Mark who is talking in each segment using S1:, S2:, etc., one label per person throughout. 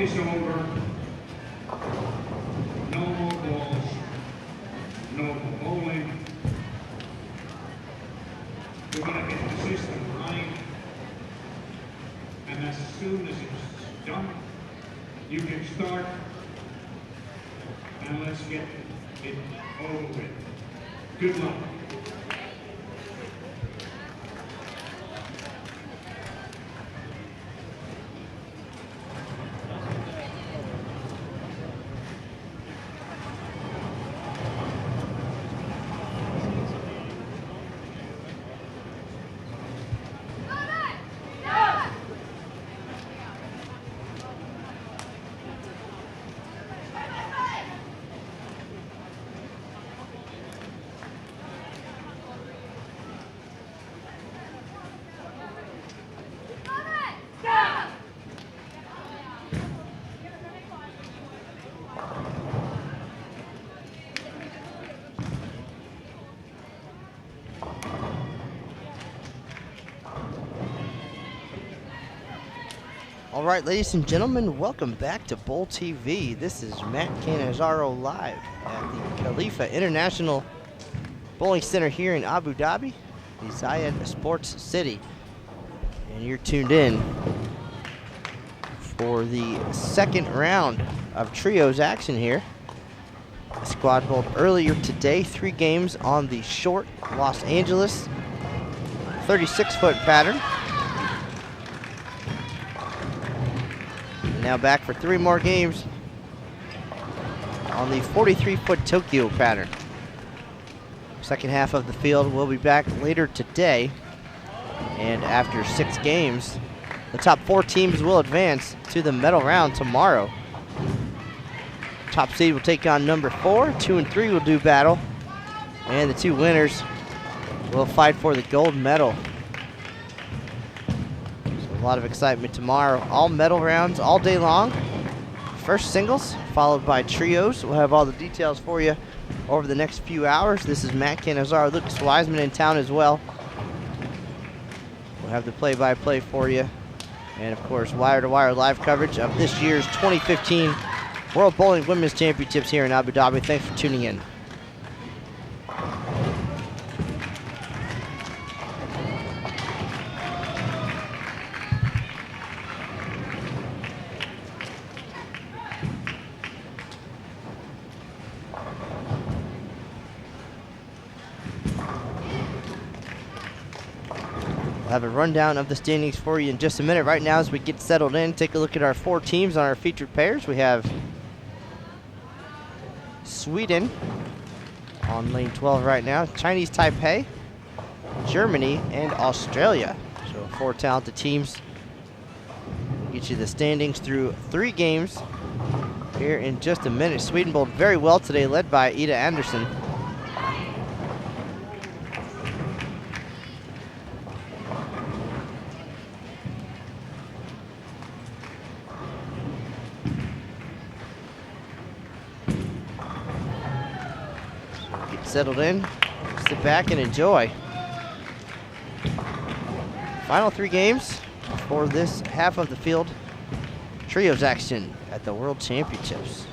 S1: is over. No more balls. No more bowling. We're going to get the system running. And as soon as it's done, you can start. And let's get it over with. Good luck.
S2: All right, ladies and gentlemen, welcome back to Bowl TV. This is Matt Cannizzaro live at the Khalifa International Bowling Center here in Abu Dhabi, the Zayed Sports City. And you're tuned in for the second round of trios action here. The squad bowled earlier today, 3 games on the short Los Angeles 36-foot pattern. Now back for 3 more games on the 43-foot Tokyo pattern. Second half of the field will be back later today. And after 6 games, the top 4 teams will advance to the medal round tomorrow. Top seed will take on number 4. 2 and 3 will do battle. And the 2 winners will fight for the gold medal. A lot of excitement tomorrow. All medal rounds all day long. First singles, followed by trios. We'll have all the details for you over the next few hours. This is Matt Cannizzaro, Lucas Wiseman in town as well. We'll have the play-by-play for you. And of course, wire-to-wire live coverage of this year's 2015 World Bowling Women's Championships here in Abu Dhabi. Thanks for tuning in. We'll have a rundown of the standings for you in just a minute. Right now, as we get settled in, take a look at our 4 teams on our featured pairs. We have Sweden on lane 12 right now, Chinese Taipei, Germany, and Australia. So 4 talented teams. We'll get you the standings through 3 games here in just a minute. Sweden bowled very well today, led by Ida Anderson. Settled in, sit back and enjoy. Final 3 games for this half of the field. Trios action at the World Championships.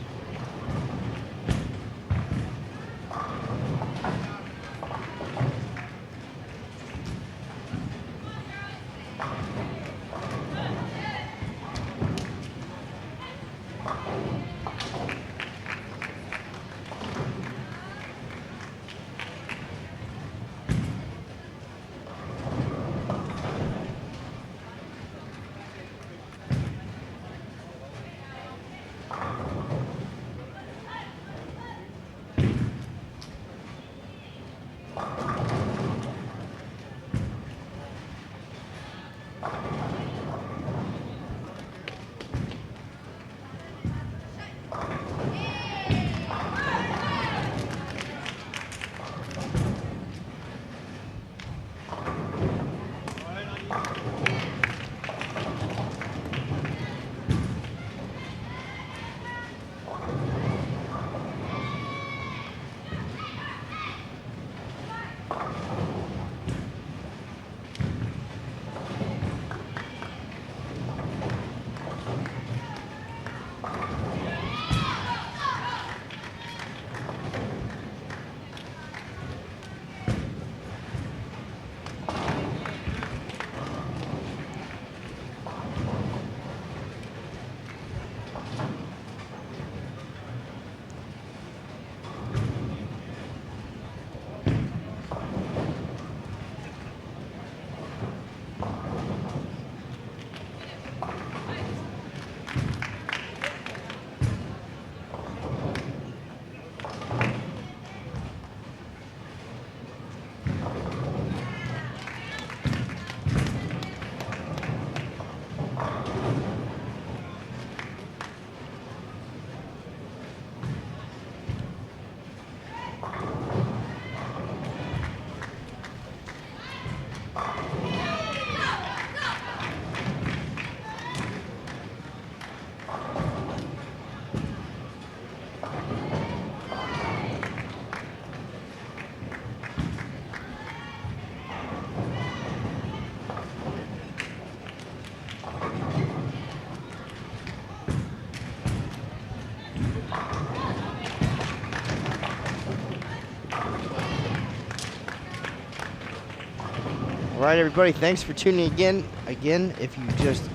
S2: All right, everybody, thanks for tuning in. Again, if you just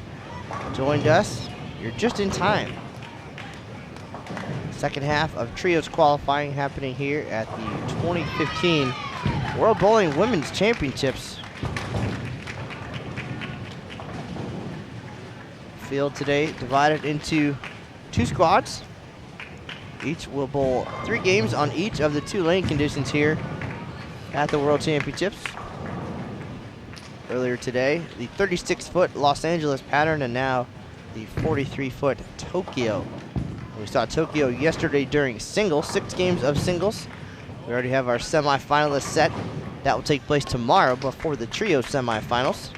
S2: joined us, you're just in time. Second half of trios qualifying happening here at the 2015 World Bowling Women's Championships. Field today divided into 2 squads. Each will bowl 3 games on each of the 2 lane conditions here at the World Championships. Earlier today, the 36-foot Los Angeles pattern, and now the 43-foot Tokyo. We saw Tokyo yesterday during singles, 6 games of singles. We already have our semifinalists set. That will take place tomorrow before the trio semifinals.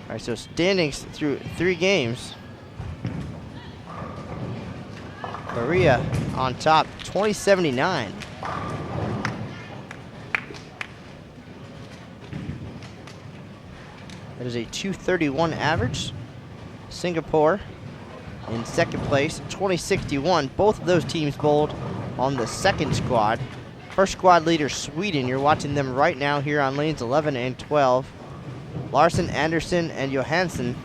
S2: All right, so standings through 3 games. Maria on top, 2079. That is a 231 average. Singapore in second place, 2061. Both of those teams bowled on the second squad. First squad leader, Sweden. You're watching them right now here on lanes 11 and 12. Larson, Anderson, and Johansson,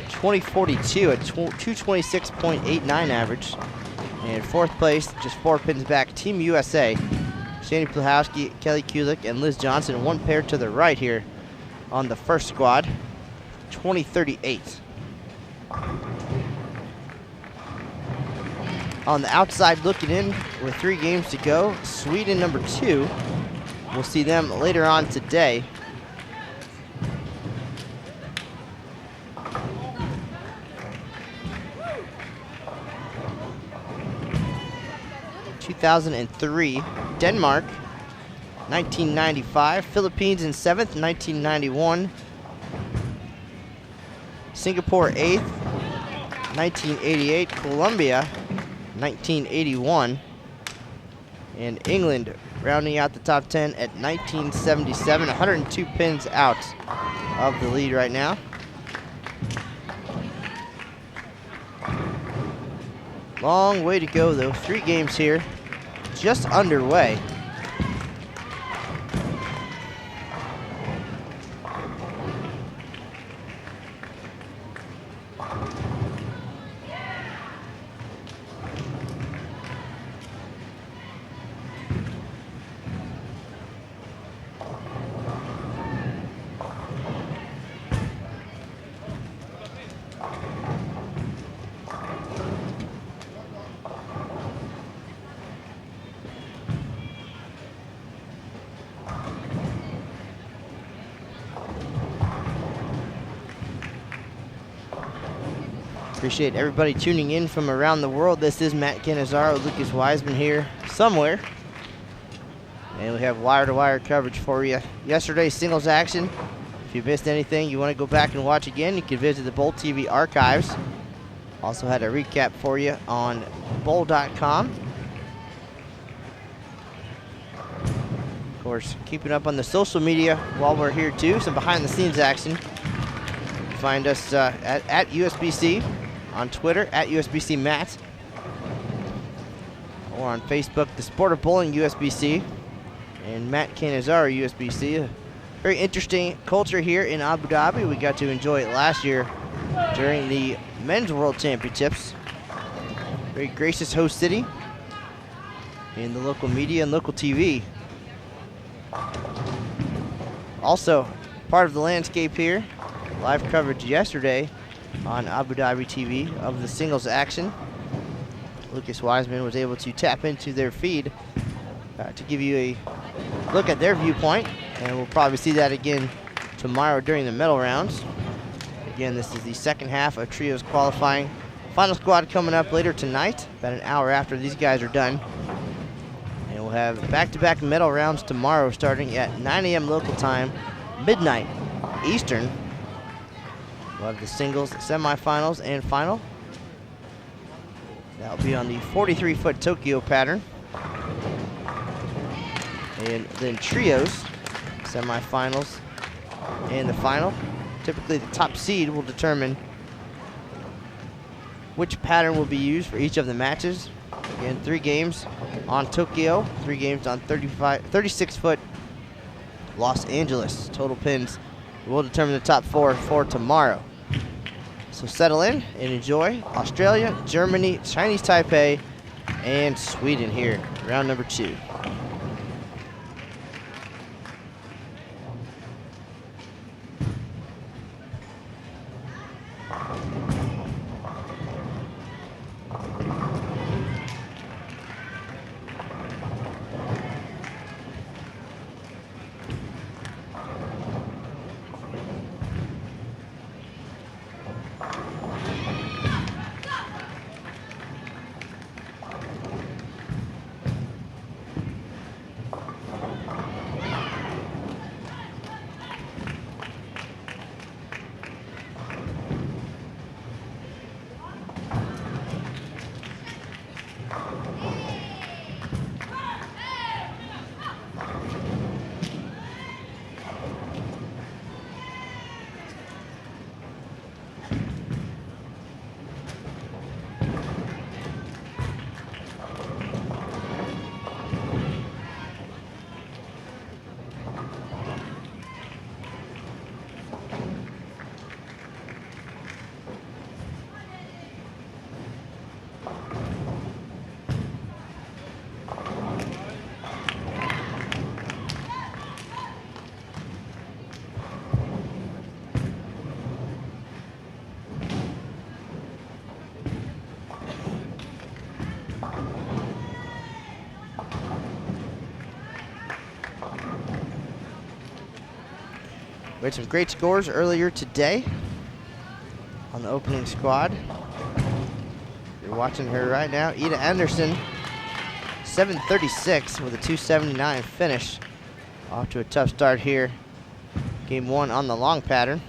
S2: 2042 at 226.89 average. And fourth place, just 4 pins back, Team USA. Shani Plahowski, Kelly Kulik, and Liz Johnson, 1 pair to the right here on the first squad, 2038. On the outside looking in with 3 games to go, Sweden number 2. We'll see them later on today. 2003, Denmark, 1995, Philippines in 7th, 1991, Singapore 8th, 1988, Colombia, 1981, and England rounding out the top 10 at 1977, 102 pins out of the lead right now. Long way to go though, 3 games here, just underway. Appreciate everybody tuning in from around the world. This is Matt Cannizzaro, Lucas Wiseman here somewhere. And we have wire-to-wire coverage for you. Yesterday's singles action. If you missed anything you want to go back and watch again, you can visit the Bowl TV archives. Also had a recap for you on bowl.com. Of course, keeping up on the social media while we're here too. Some behind-the-scenes action. Find us at USBC on Twitter at USBC Matt, or on Facebook, the Sport of Bowling USBC, and Matt Canizaro USBC. A very interesting culture here in Abu Dhabi. We got to enjoy it last year during the Men's World Championships. Very gracious host city in the local media and local TV. Also, part of the landscape here, live coverage yesterday on Abu Dhabi TV of the singles action. Lucas Wiseman was able to tap into their feed to give you a look at their viewpoint, and we'll probably see that again tomorrow during the medal rounds. Again, this is the second half of trios qualifying. Final squad coming up later tonight, about an hour after these guys are done. And we'll have back-to-back medal rounds tomorrow starting at 9 a.m. local time, midnight Eastern. We'll have the singles semifinals and final. That'll be on the 43-foot Tokyo pattern. And then trios, semifinals, and the final. Typically the top seed will determine which pattern will be used for each of the matches. Again, 3 games on Tokyo, 3 games on 36-foot Los Angeles. Total pins will determine the top 4 for tomorrow. So settle in and enjoy Australia, Germany, Chinese Taipei, and Sweden here, round number 2. We had some great scores earlier today on the opening squad. You're watching her right now. Ida Anderson, 736 with a 279 finish. Off to a tough start here. Game 1 on the long pattern.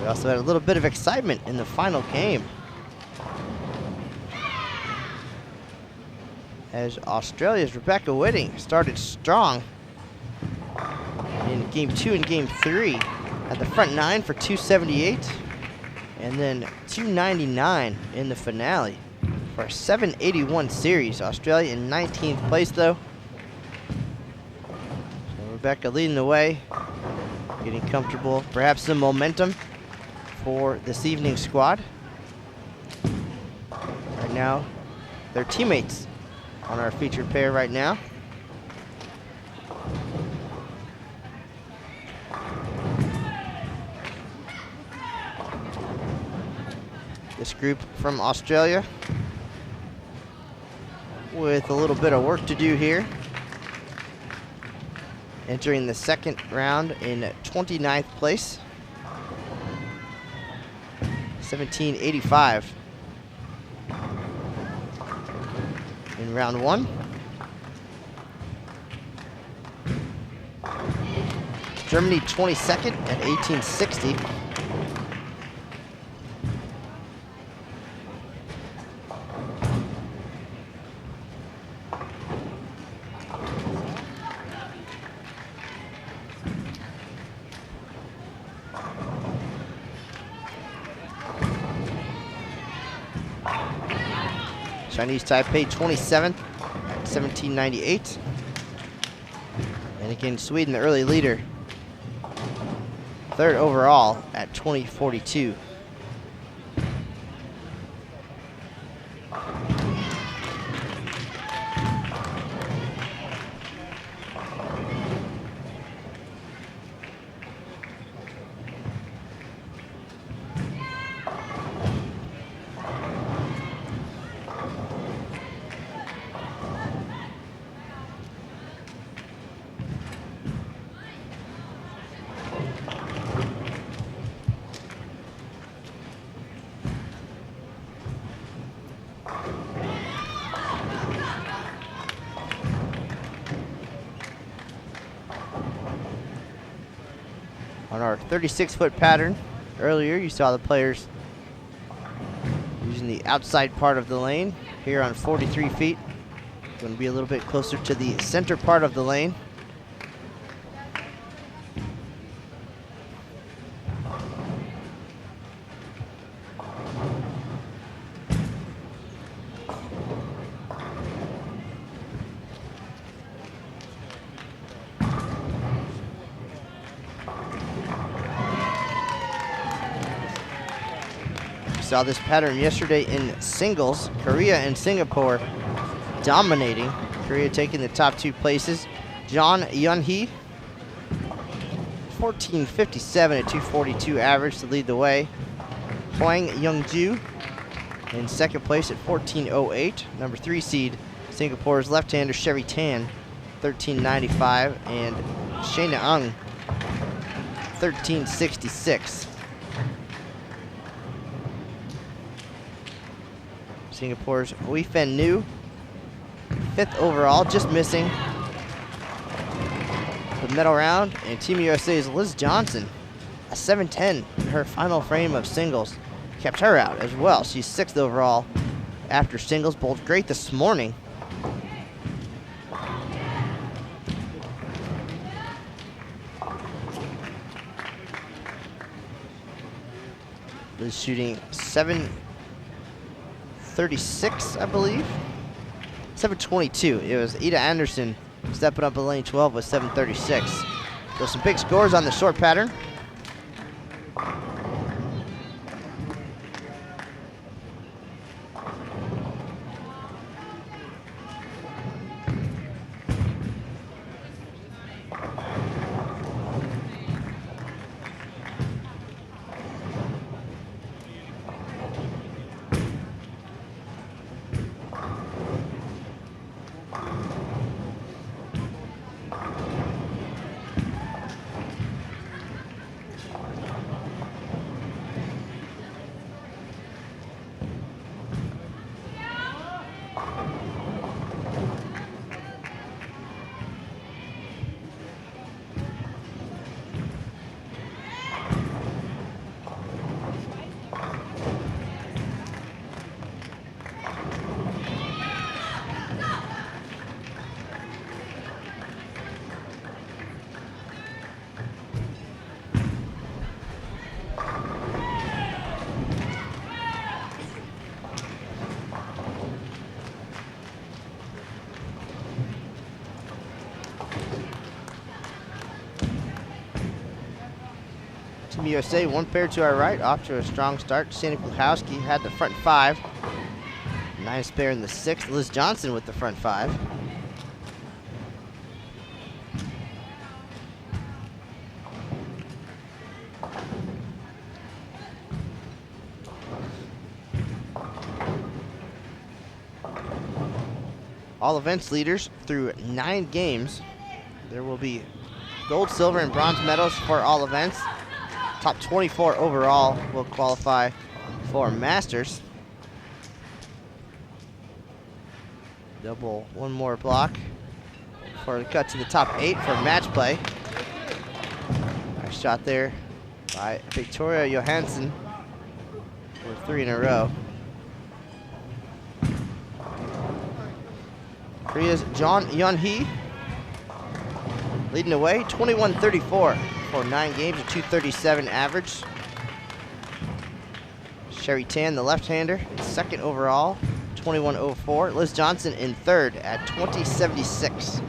S2: We also had a little bit of excitement in the final game, as Australia's Rebecca Whitting started strong in Game 2 and Game 3 at the front 9 for 278, and then 299 in the finale for a 781 series. Australia in 19th place though. So Rebecca leading the way, getting comfortable, perhaps some momentum for this evening's squad. Right now, their teammates on our featured pair right now. This group from Australia with a little bit of work to do here. Entering the second round in 29th place. 1785 in round 1. Germany 22nd at 1860. Chinese Taipei 27th at 1798. And again, Sweden, the early leader, 3rd overall at 2042. On our 36-foot pattern, earlier you saw the players using the outside part of the lane. Here on 43 feet, going to be a little bit closer to the center part of the lane. Saw this pattern yesterday in singles. Korea and Singapore dominating. Korea taking the top 2 places. John Yun-hee, 14.57 at 242 average to lead the way. Hwang Young-ju in 2nd place at 14.08. Number 3 seed, Singapore's left-hander Sherry Tan, 13.95. And Shayna Ung, 13.66. Singapore's Wei Fen Nu, 5th overall, just missing the medal round. And Team USA's Liz Johnson, a 7:10 in her final frame of singles, kept her out as well. She's 6th overall after singles, bowled great this morning. Liz shooting 736, I believe. 722. It was Ida Anderson stepping up in lane 12 with 736. So some big scores on the short pattern. Team USA, 1 pair to our right, off to a strong start. Sandy Plukowski had the front 5. 9th pair in the 6th. Liz Johnson with the front 5. All events leaders through 9 games. There will be gold, silver, and bronze medals for all events. Top 24 overall will qualify for Masters. Double one more block for the cut to the top 8 for match play. Nice shot there by Victoria Johansson for 3 in a row. Korea's John Yun-hee leading the way, 21-34 for 9 games, a 237 average. Sherry Tan, the left-hander, 2nd overall 21.04. Liz Johnson in third at 20.76.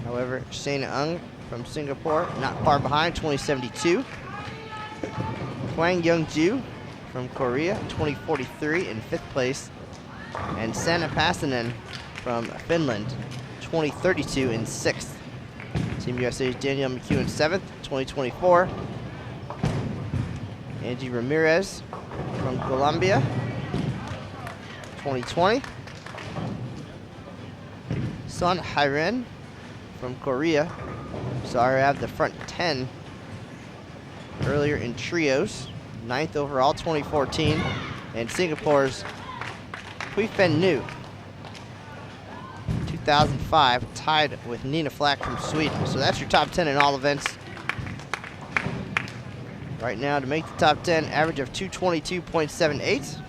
S2: However, Shane Ung from Singapore not far behind, 20.72. Hwang Young-ju from Korea, 20.43 in fifth place. And Sanna Passanen from Finland, 20.32 in sixth. Team USA's Danielle McHugh in seventh, 20.24. Angie Ramirez from Colombia, 2020. Son Hairen from Korea. Saw her have the front 10 earlier in trios. 9th overall, 2014. And Singapore's Hui Fen Nu, 2005, tied with Nina Flack from Sweden. So that's your top 10 in all events. Right now, to make the top 10, average of 222.78.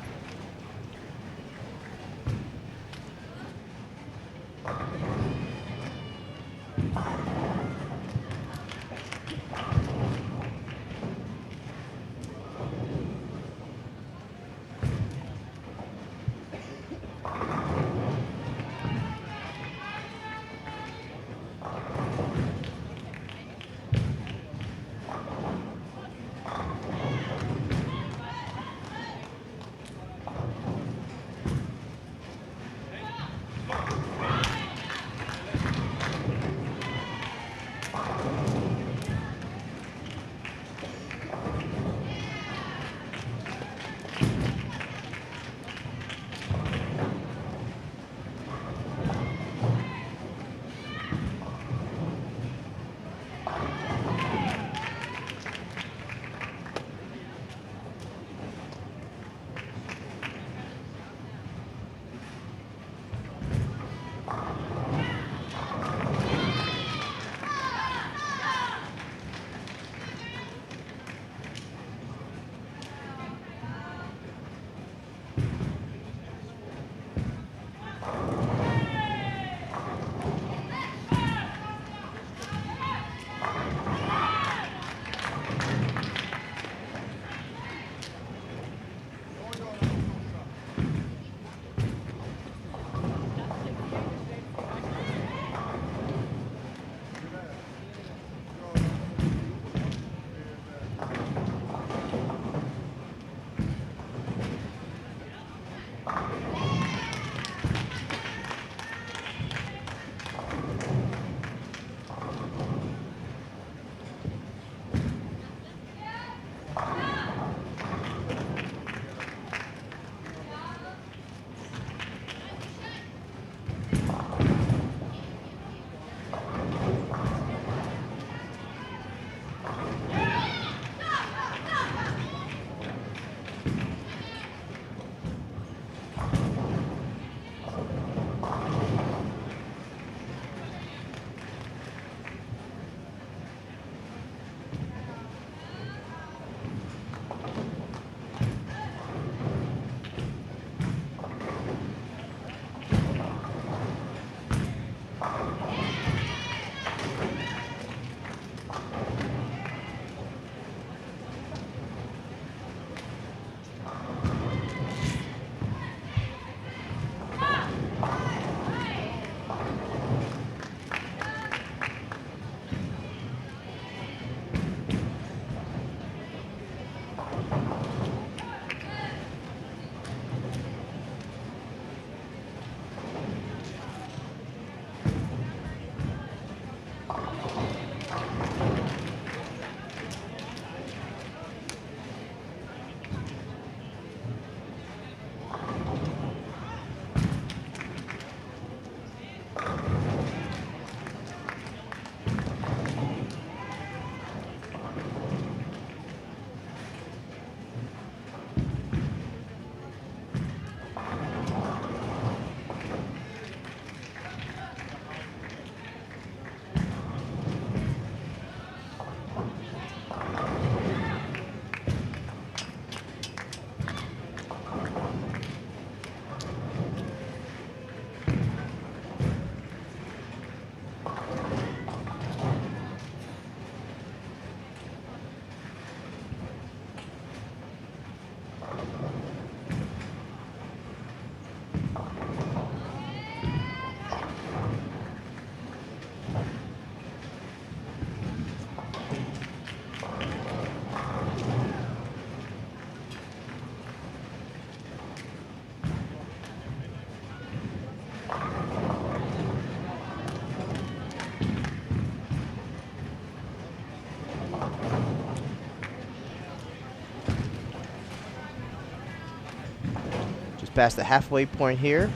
S2: past the halfway point here.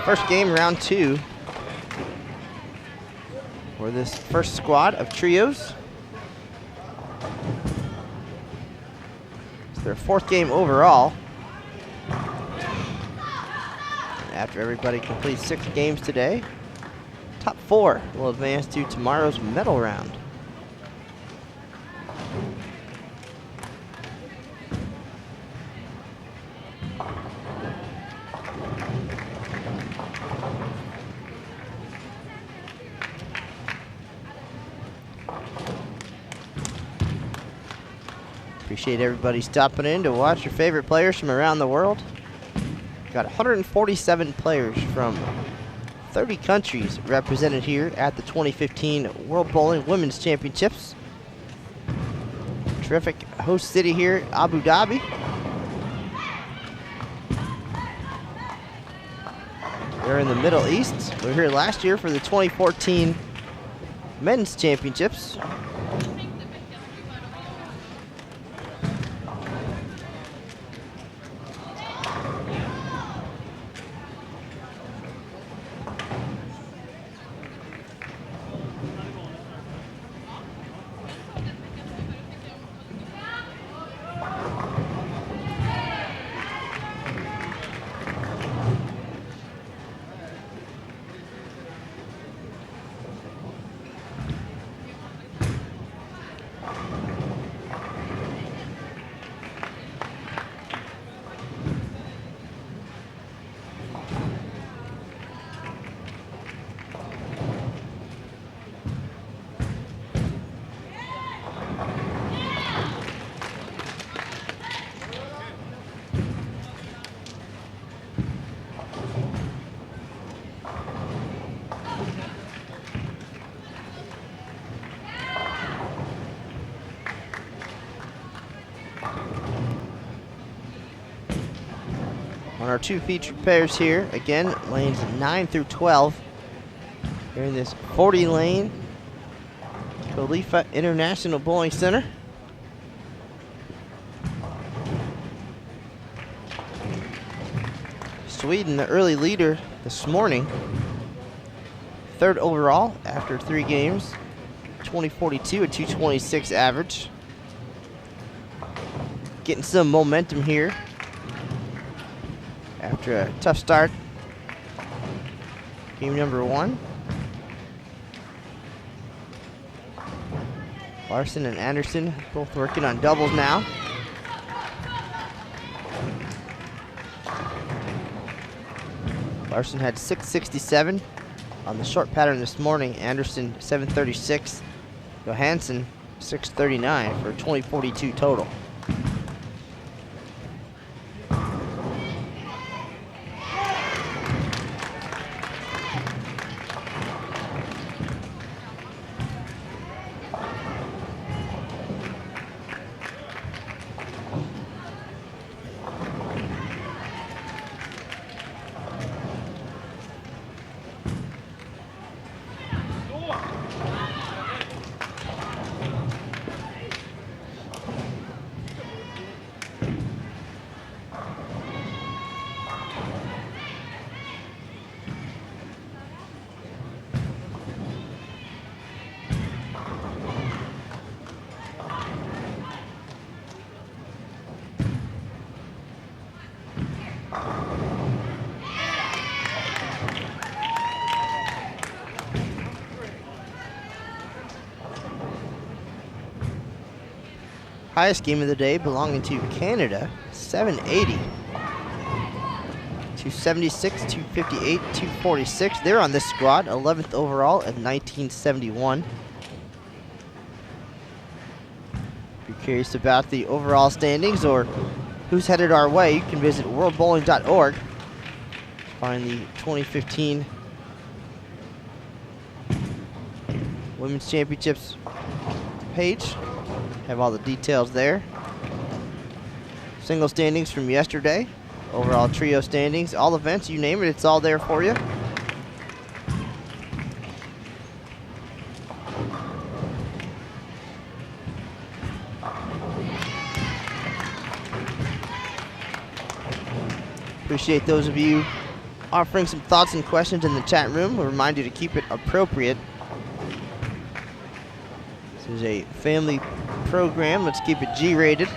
S2: First game, round 2 for this first squad of trios. It's their 4th game overall. And after everybody completes 6 games today, top 4 will advance to tomorrow's medal round. Appreciate everybody stopping in to watch your favorite players from around the world. Got 147 players from 30 countries represented here at the 2015 World Bowling Women's Championships. Terrific host city here, Abu Dhabi. They're in the Middle East. We were here last year for the 2014 Men's Championships. On our 2 featured pairs here, again, lanes 9 through 12. Here in this 40 lane Khalifa International Bowling Center. Sweden, the early leader this morning. 3rd overall after 3 games. 2042, a 226 average. Getting some momentum here after a tough start. Game number 1. Larson and Anderson both working on doubles now. Larson had 667 on the short pattern this morning. Anderson 736. Johansson 639 for a 2042 total. Highest game of the day belonging to Canada, 780. 276, 258, 246. They're on this squad, 11th overall at 1971. If you're curious about the overall standings or who's headed our way, you can visit worldbowling.org. Find the 2015 Women's Championships page. Have all the details there. Single standings from yesterday. Overall trio standings. All events, you name it, it's all there for you. Appreciate those of you offering some thoughts and questions in the chat room. We'll remind you to keep it appropriate. This is a family program. Let's keep it G-rated.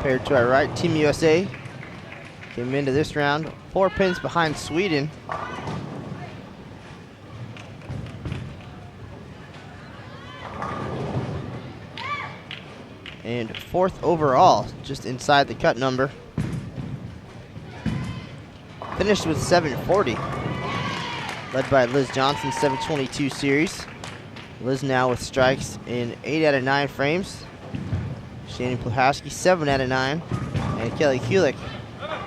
S2: Compared to our right, Team USA came into this round 4 pins behind Sweden. And 4th overall, just inside the cut number. Finished with 740, led by Liz Johnson, 722 series. Liz now with strikes in 8 out of 9 frames. Shannon Pluhowski, 7 out of 9. And Kelly Kulik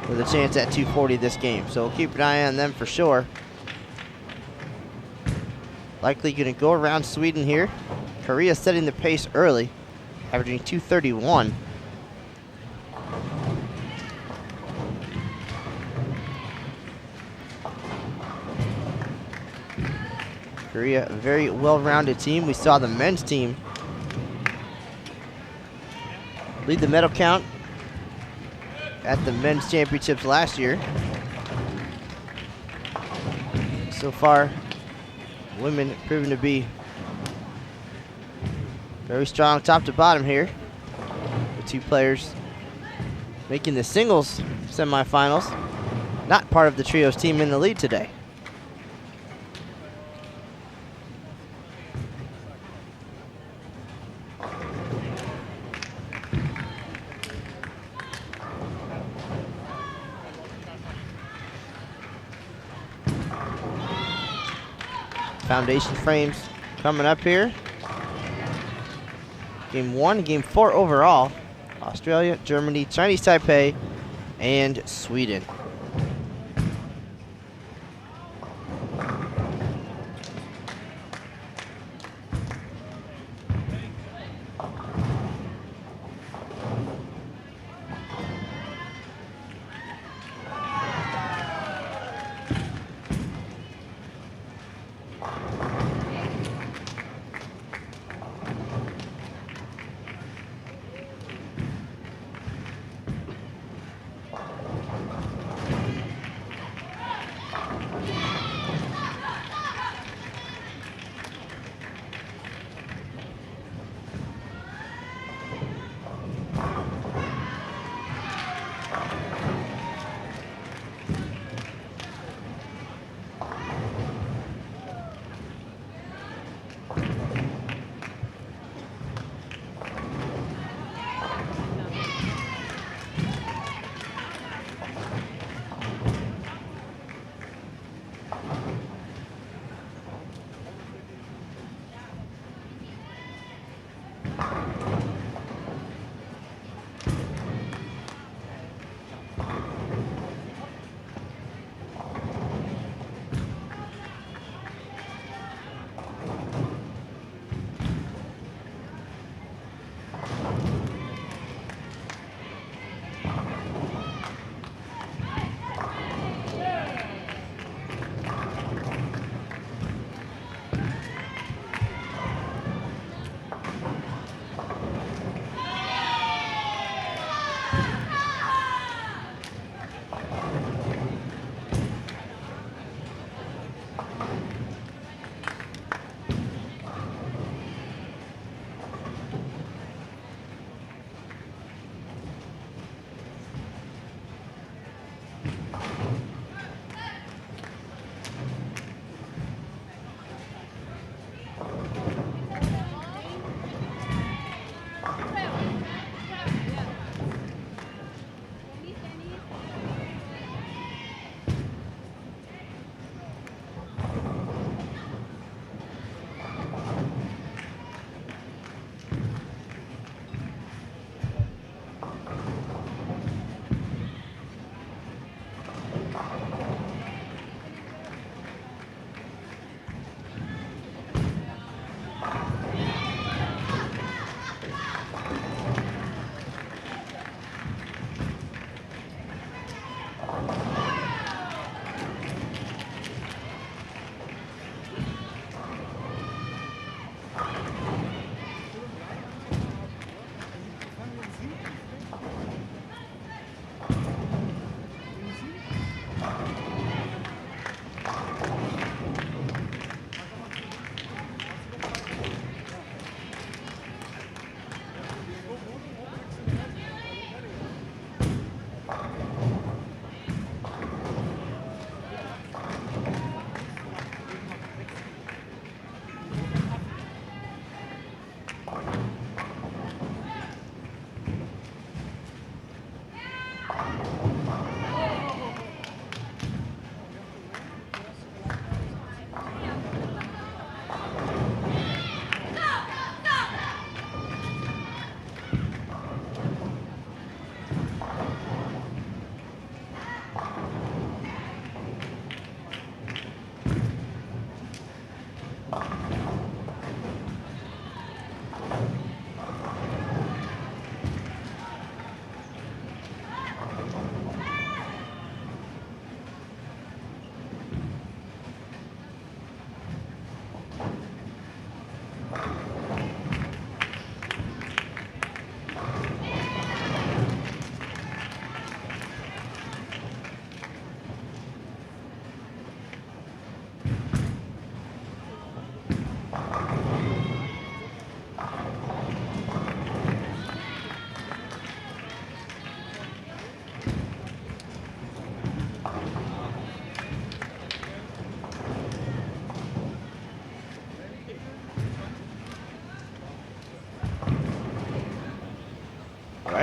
S2: with a chance at 240 this game. So we'll keep an eye on them for sure. Likely going to go around Sweden here. Korea setting the pace early, averaging 231. Korea, a very well-rounded team. We saw the men's team lead the medal count at the men's championships last year. So far, women proven to be very strong top to bottom here. The 2 players making the singles semifinals. Not part of the trios team in the lead today. Foundation frames coming up here. Game 1, Game 4 overall. Australia, Germany, Chinese Taipei, and Sweden.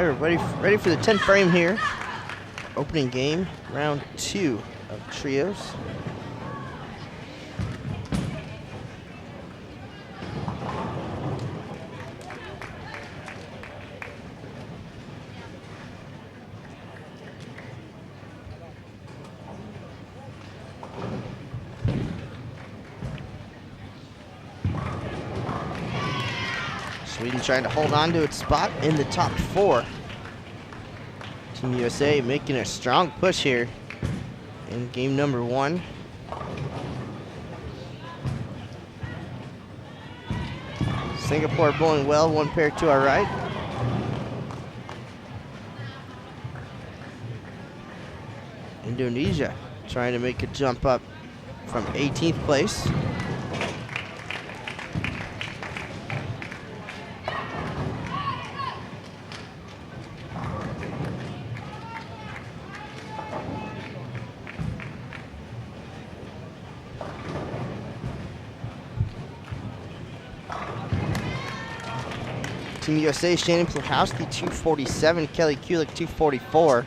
S2: right, we're ready for the 10th frame here. Opening game, round 2 of trios. Sweden trying to hold on to its spot in the top 4. Team USA making a strong push here in game number 1. Singapore bowling well, one pair to our right. Indonesia trying to make a jump up from 18th place. Team USA, Shannon Plukowski, 247. Kelly Kulik, 244.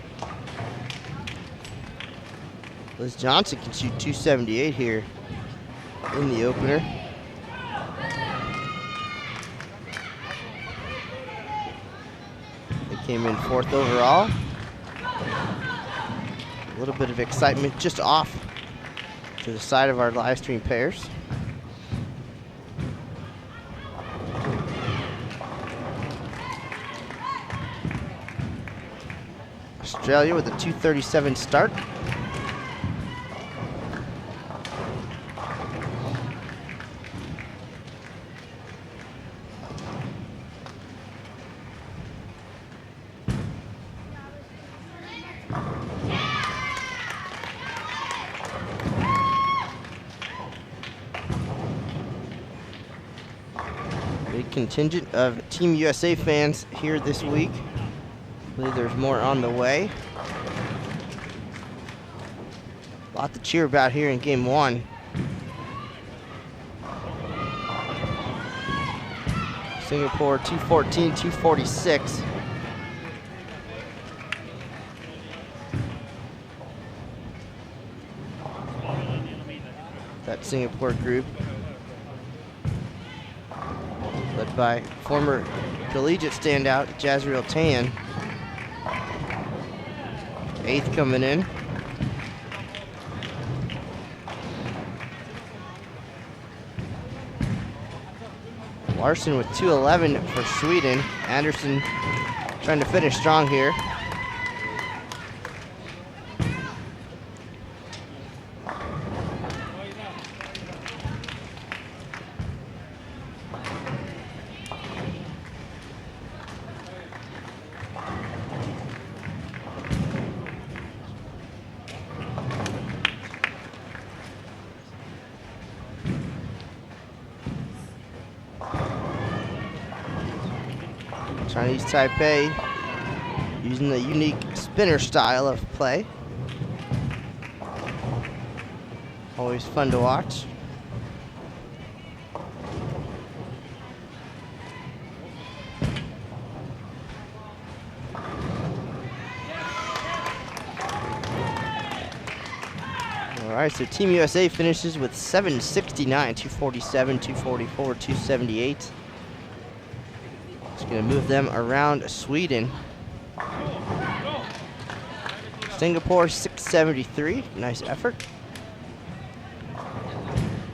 S2: Liz Johnson can shoot 278 here in the opener. They came in 4th overall. A little bit of excitement just off to the side of our live stream pairs. Australia with a 237 start. Big contingent of Team USA fans here this week. I believe there's more on the way. A lot to cheer about here in game 1. Singapore 214, 246. That Singapore group, led by former collegiate standout Jazriel Tan. 8th coming in. Larson with 211 for Sweden. Anderson trying to finish strong here. Chinese Taipei using the unique spinner style of play. Always fun to watch. All right, so Team USA finishes with 769, 247, 244, 278. Going to move them around Sweden. Singapore 673, nice effort.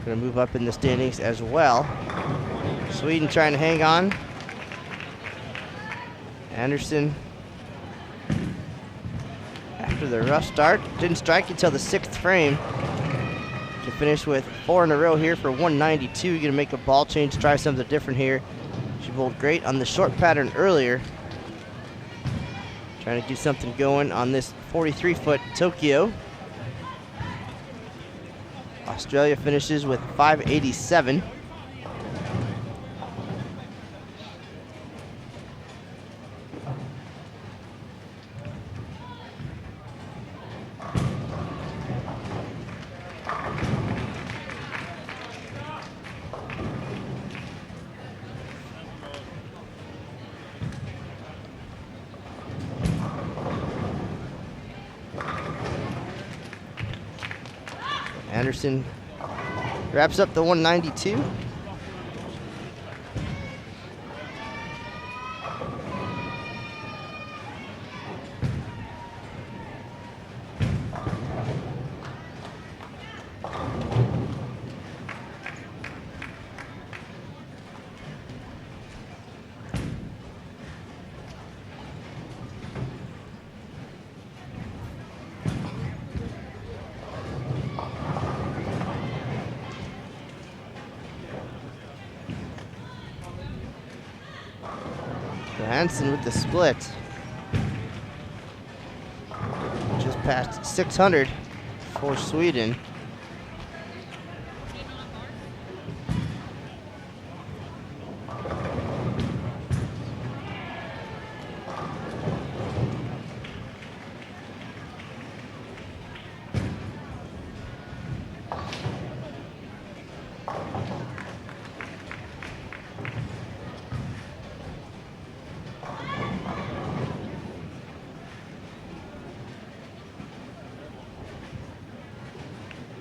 S2: Going to move up in the standings as well. Sweden trying to hang on. Anderson, after the rough start, didn't strike until the 6th frame. To finish with 4 in a row here for 192. Going to make a ball change, try something different here. She bowled great on the short pattern earlier. Trying to do something going on this 43-foot Tokyo. Australia finishes with 587. Anderson wraps up the 192. Hansen with the split. Just past 600 for Sweden.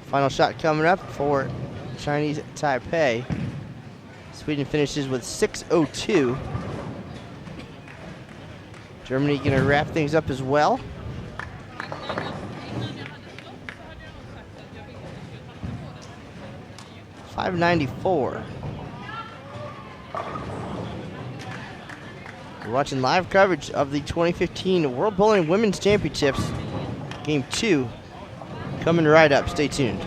S2: Final shot coming up for Chinese Taipei. Sweden finishes with 6:02. Germany gonna wrap things up as well. .594. We're watching live coverage of the 2015 World Bowling Women's Championships, Game 2. Coming right up. Stay tuned.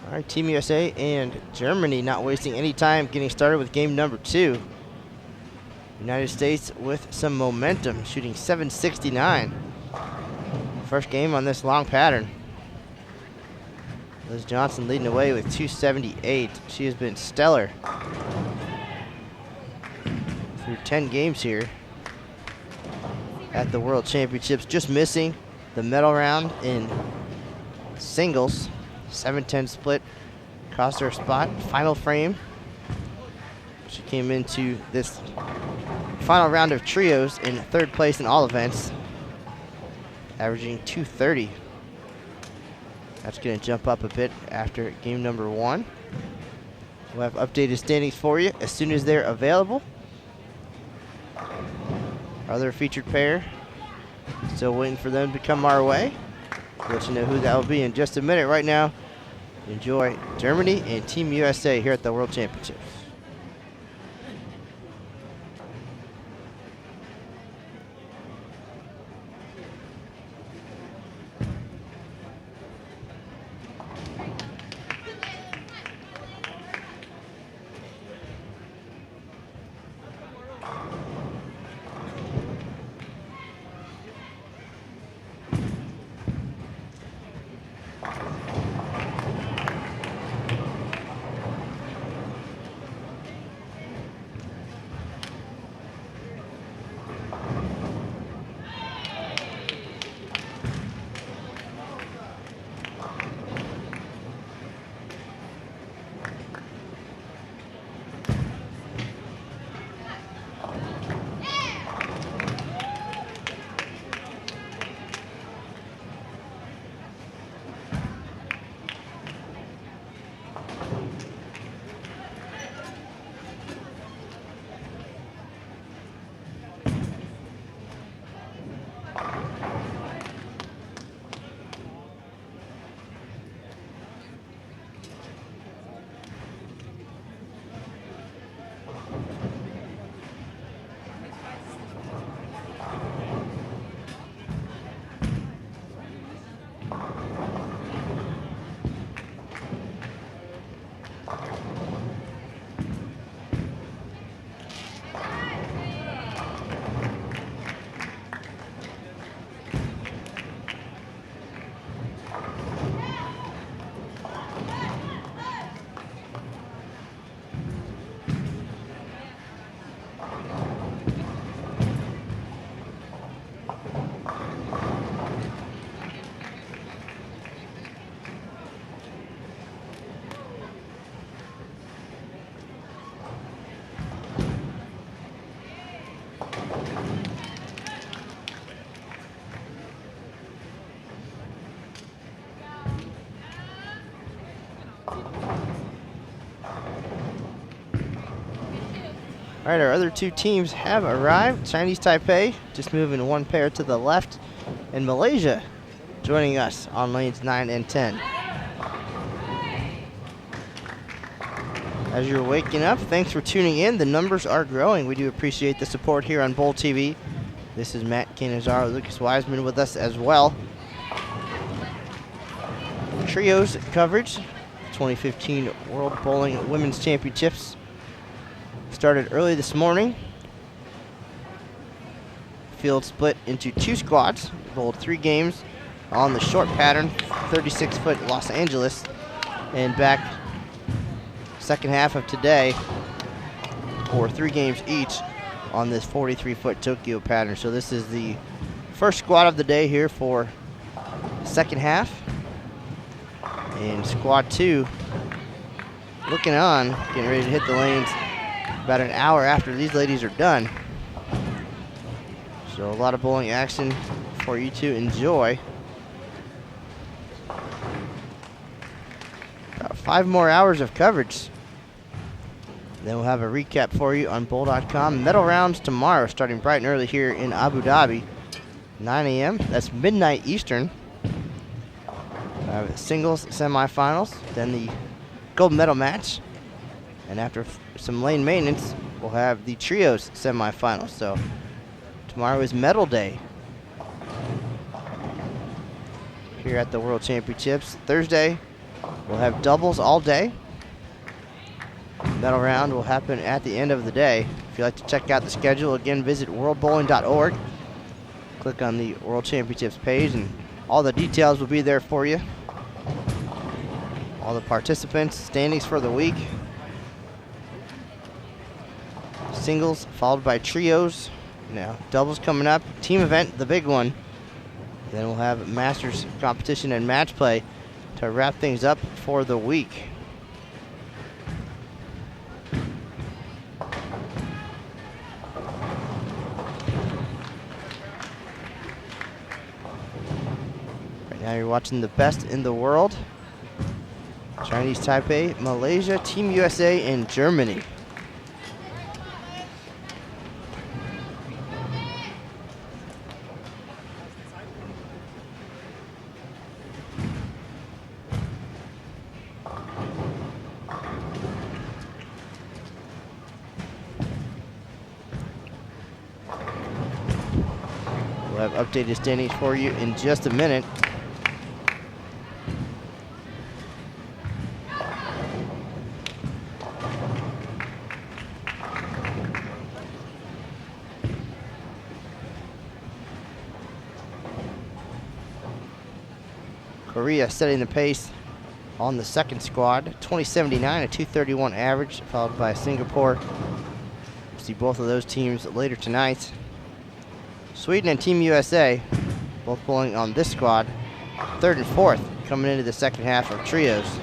S2: All right, Team USA and Germany not wasting any time getting started with game number 2. United States with some momentum, shooting 769. First game on this long pattern. Liz Johnson leading away with 278. She has been stellar through 10 games here at the World Championships, just missing the medal round in singles. 7-10 split cost her a spot. Final frame. She came into this final round of trios in 3rd place in all events, averaging 230. That's going to jump up a bit after game number 1. We'll have updated standings for you as soon as they're available. Our other featured pair, still waiting for them to come our way. We'll let you know who that will be in just a minute. Right now, enjoy Germany and Team USA here at the World Championships. All right, our other two teams have arrived. Chinese Taipei just moving one pair to the left, and Malaysia joining us on lanes 9 and 10. As you're waking up, thanks for tuning in. The numbers are growing. We do appreciate the support here on Bowl TV. This is Matt Canizaro, Lucas Wiseman with us as well. Trios coverage, 2015 World Bowling Women's Championships started early this morning. Field split into two squads. Bowled 3 games on the short pattern, 36-foot Los Angeles, and back second half of today for 3 games each on this 43-foot Tokyo pattern. So this is the first squad of the day here for second half. And squad 2 looking on, getting ready to hit the lanes about an hour after these ladies are done. So a lot of bowling action for you to enjoy. About 5 more hours of coverage. Then we'll have a recap for you on bowl.com. Medal rounds tomorrow, starting bright and early here in Abu Dhabi, 9 a.m. That's midnight Eastern. Singles semifinals, then the gold medal match, and after some lane maintenance, we'll have the trios semifinals. So tomorrow is medal day here at the World Championships. Thursday, we'll have doubles all day. Medal round will happen at the end of the day. If you'd like to check out the schedule, again, visit worldbowling.org. Click on the World Championships page, and all the details will be there for you. All the participants, standings for the week. Singles followed by trios. Now, doubles coming up. Team event, the big one. Then we'll have Masters competition and match play to wrap things up for the week. Right now you're watching the best in the world. Chinese Taipei, Malaysia, Team USA, and Germany. We'll have updated standings for you in just a minute. Korea setting the pace on the second squad, 2079, a 231 average, followed by Singapore. We'll see both of those teams later tonight. Sweden and Team USA both bowling on this squad, third and fourth, coming into the second half of trios.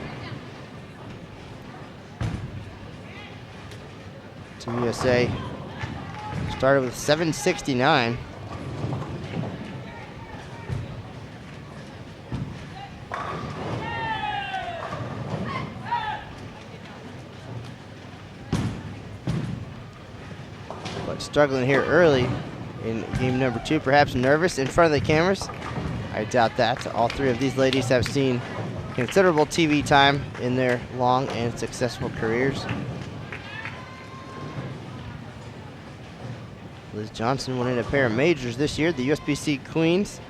S2: Team USA started with 769. Struggling here early in game number 2, perhaps nervous in front of the cameras. I doubt that. All 3 of these ladies have seen considerable TV time in their long and successful careers. Liz Johnson winning a pair of majors this year, the USBC Queens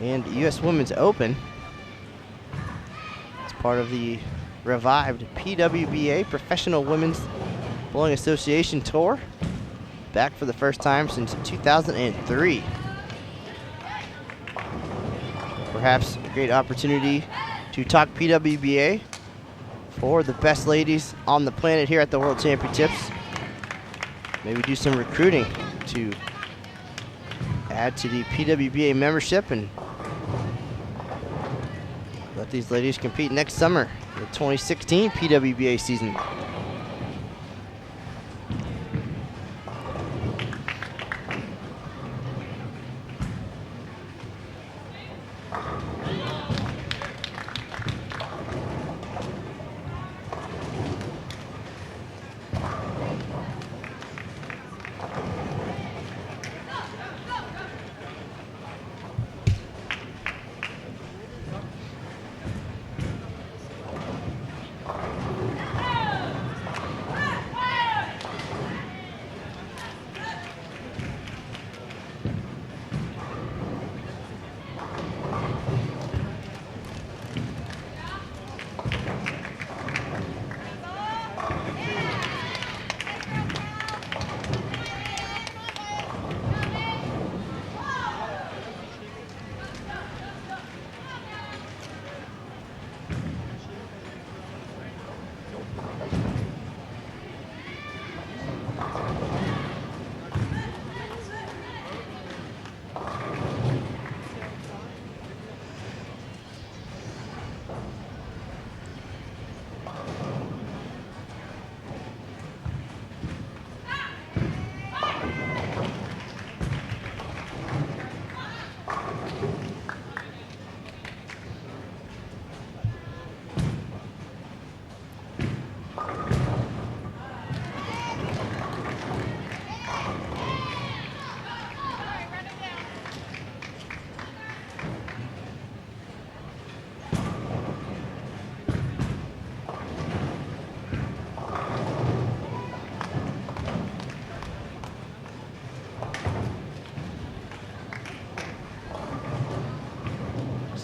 S2: and US Women's Open. It's part of the revived PWBA, Professional Women's Bowling Association Tour. Back for the first time since 2003. Perhaps a great opportunity to talk PWBA for the best ladies on the planet here at the World Championships. Maybe do some recruiting to add to the PWBA membership and let these ladies compete next summer, the 2016 PWBA season.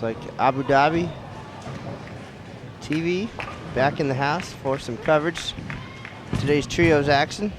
S2: Looks like Abu Dhabi TV back in the house for some coverage. Today's trios action.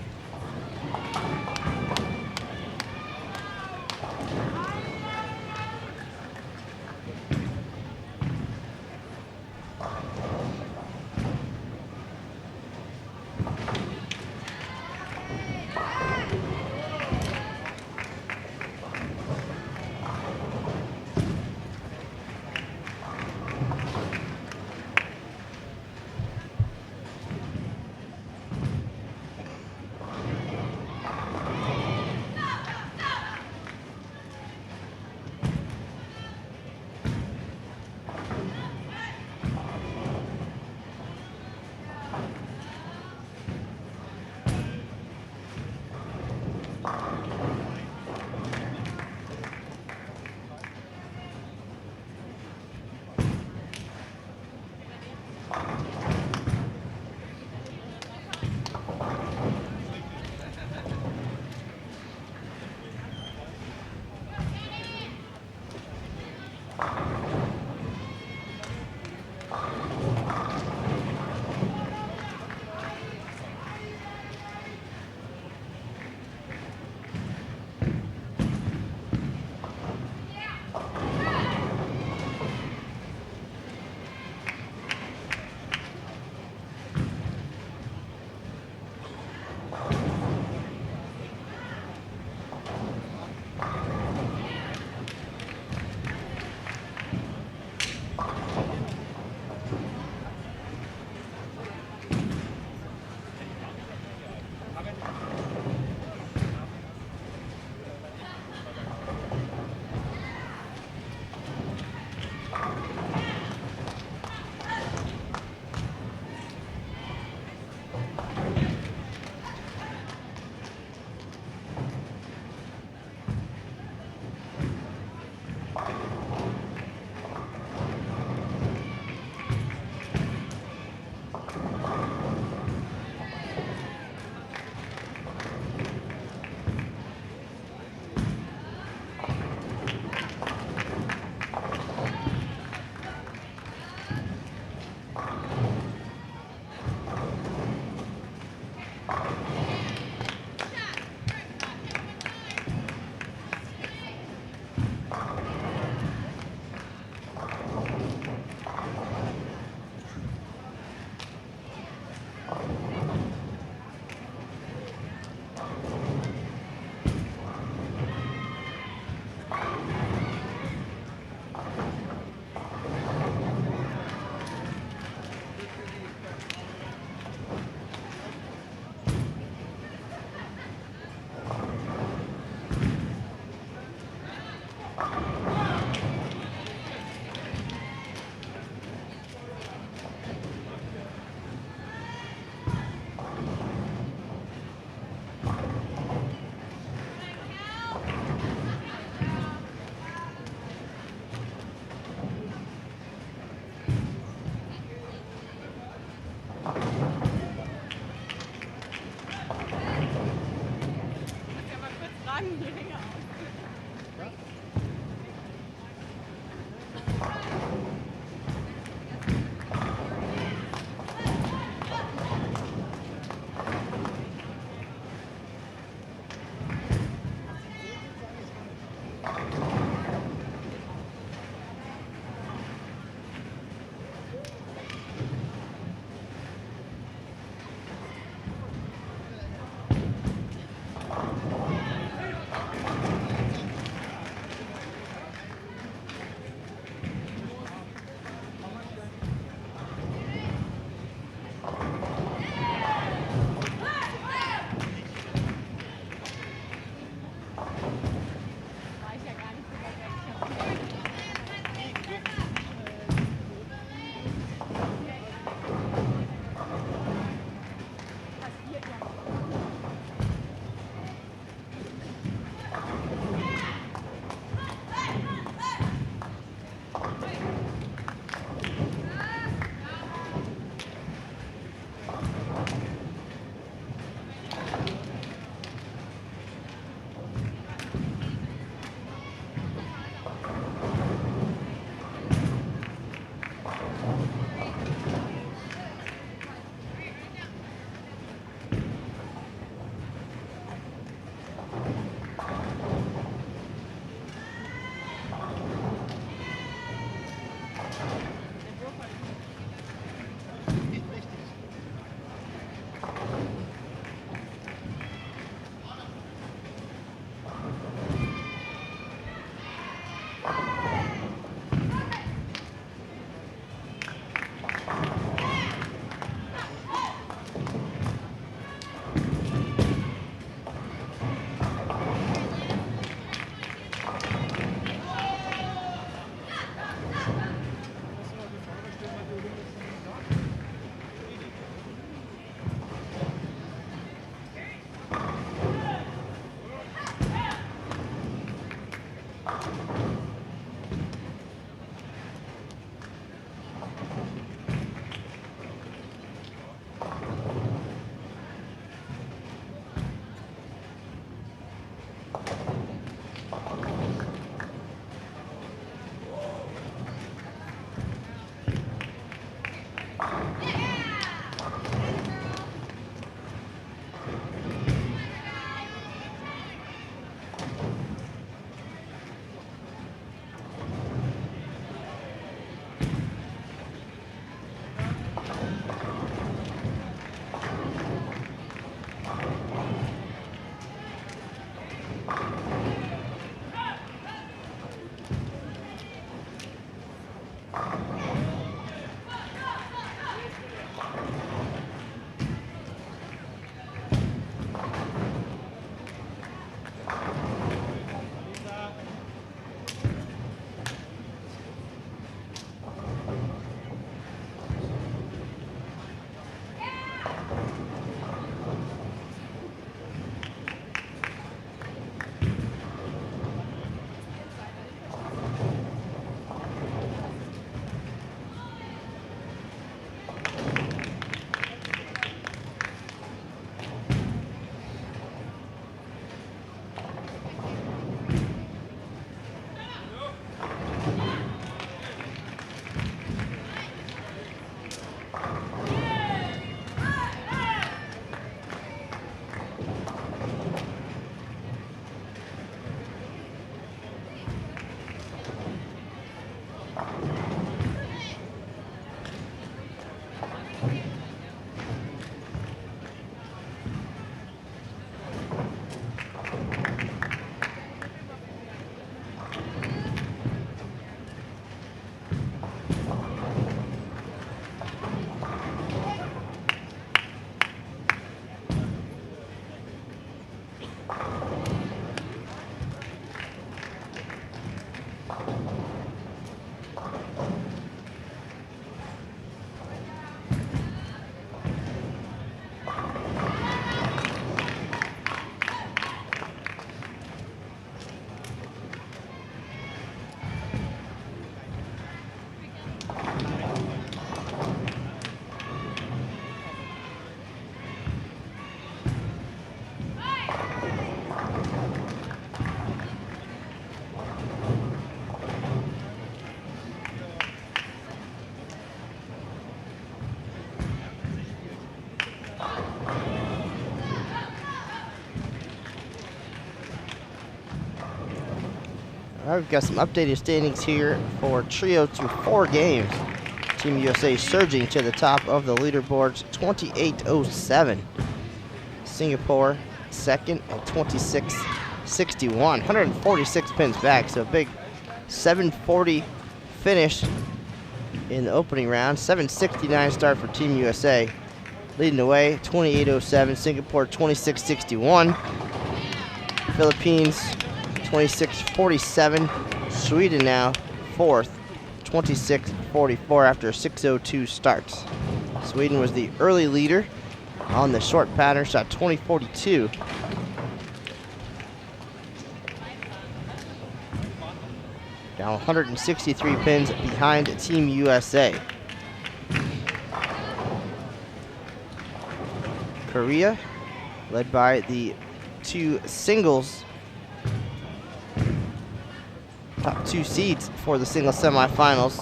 S2: All right, we've got some updated standings here for trio through 4 games. Team USA surging to the top of the leaderboards, 28.07. Singapore second at 26.61, 146 pins back, so a big 740 finish in the opening round. 769 start for Team USA. Leading the way, 28.07. Singapore 26.61. Philippines 26.47. Sweden now fourth, 26.44 after a 6.02 start. Sweden was the early leader on the short pattern, shot 20.42. Now 163 pins behind Team USA. Korea, led by the 2 singles, top 2 seeds for the singles semifinals,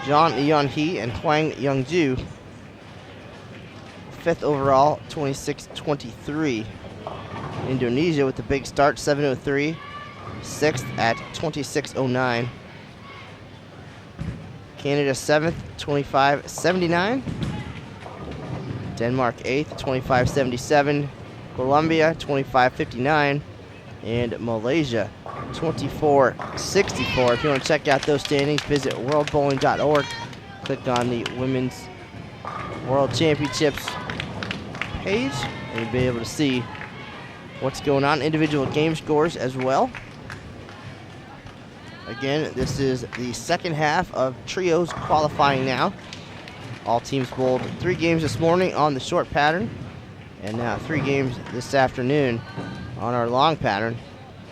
S2: Jeon Eun-hee and Hwang Young-ju. 5th overall, 26.23. Indonesia with the big start, 7.03. 6th at 26.09. Canada 7th, 25.79. Denmark 8th, 25.77. Colombia 25.59. And Malaysia 24.64. If you want to check out those standings, visit worldbowling.org. Click on the Women's World Championships page, and you'll be able to see what's going on. Individual game scores as well. Again, this is the second half of trios qualifying now. All teams bowled 3 games this morning on the short pattern, and now 3 games this afternoon on our long pattern.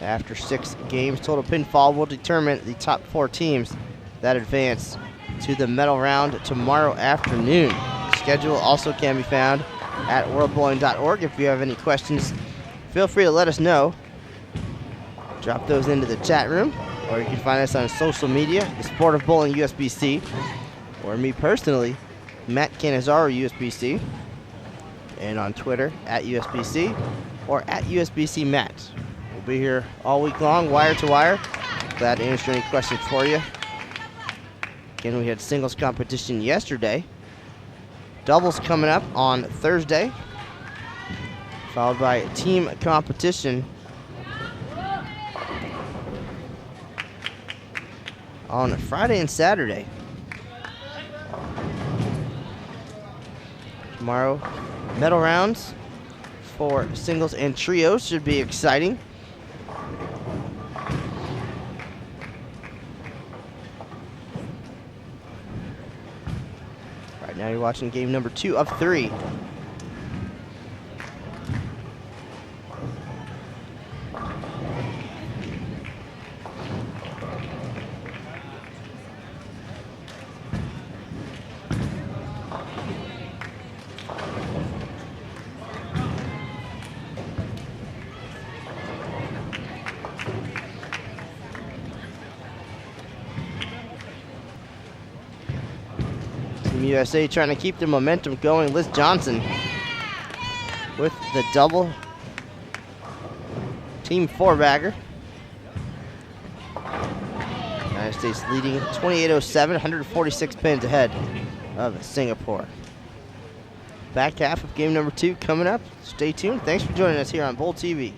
S2: After 6 games, total pinfall will determine the top 4 teams that advance to the medal round tomorrow afternoon. The schedule also can be found at worldbowling.org. If you have any questions, feel free to let us know. Drop those into the chat room, or you can find us on social media, the Sport of Bowling USBC, or me personally, Matt Canizaro USBC, and on Twitter at USBC or at USBC Matt. We'll be here all week long, wire to wire. Glad to answer any questions for you. Again, we had singles competition yesterday. Doubles coming up on Thursday, followed by team competition on Friday and Saturday. Tomorrow, medal rounds for singles and trios should be exciting. Right now you're watching game number 2 of 3. Team USA trying to keep the momentum going. Liz Johnson with the double. Team 4-bagger. United States leading 28-07, 146 pins ahead of Singapore. Back half of game number 2 coming up. Stay tuned. Thanks for joining us here on Bowl TV.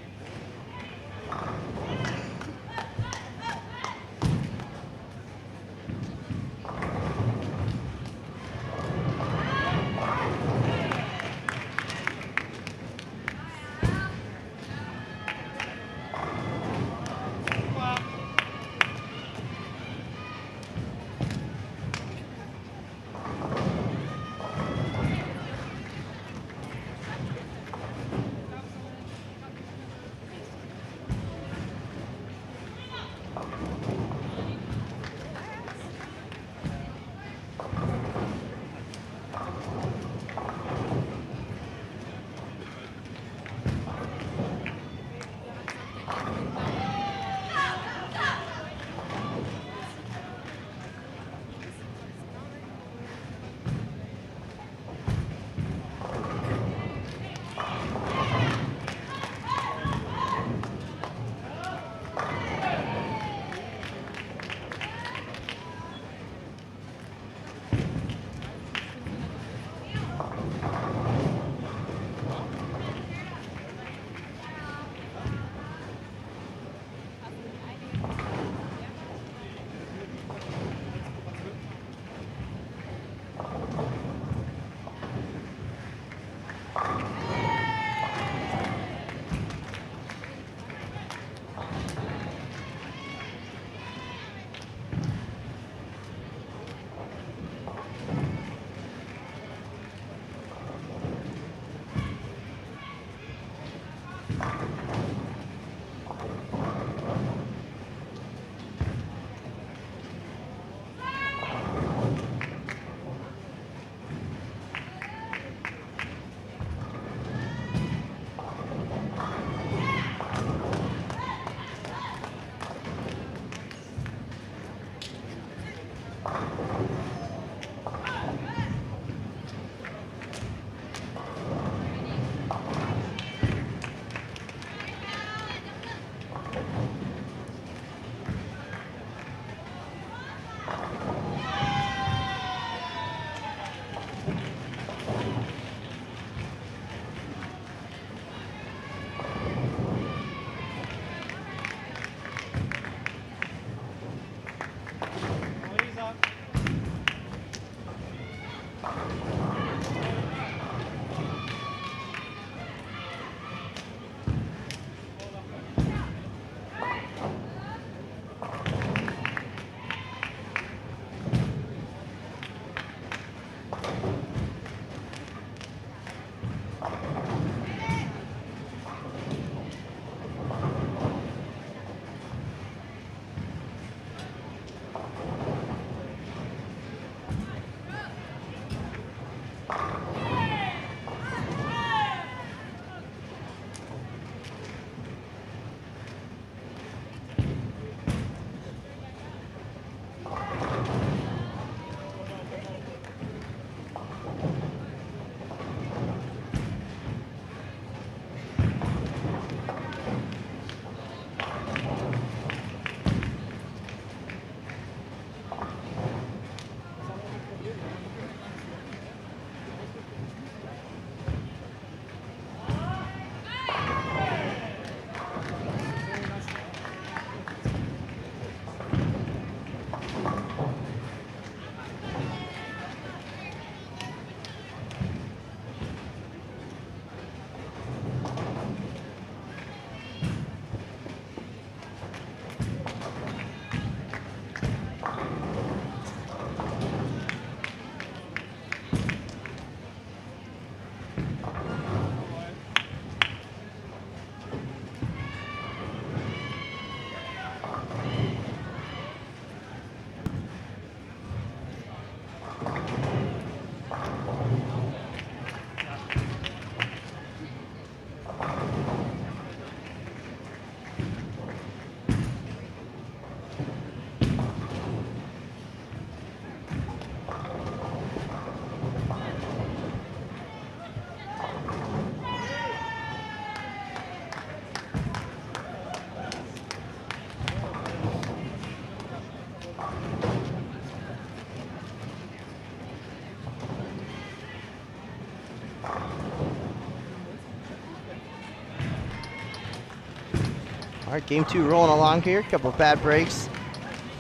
S2: All right, game 2 rolling along here. Couple of bad breaks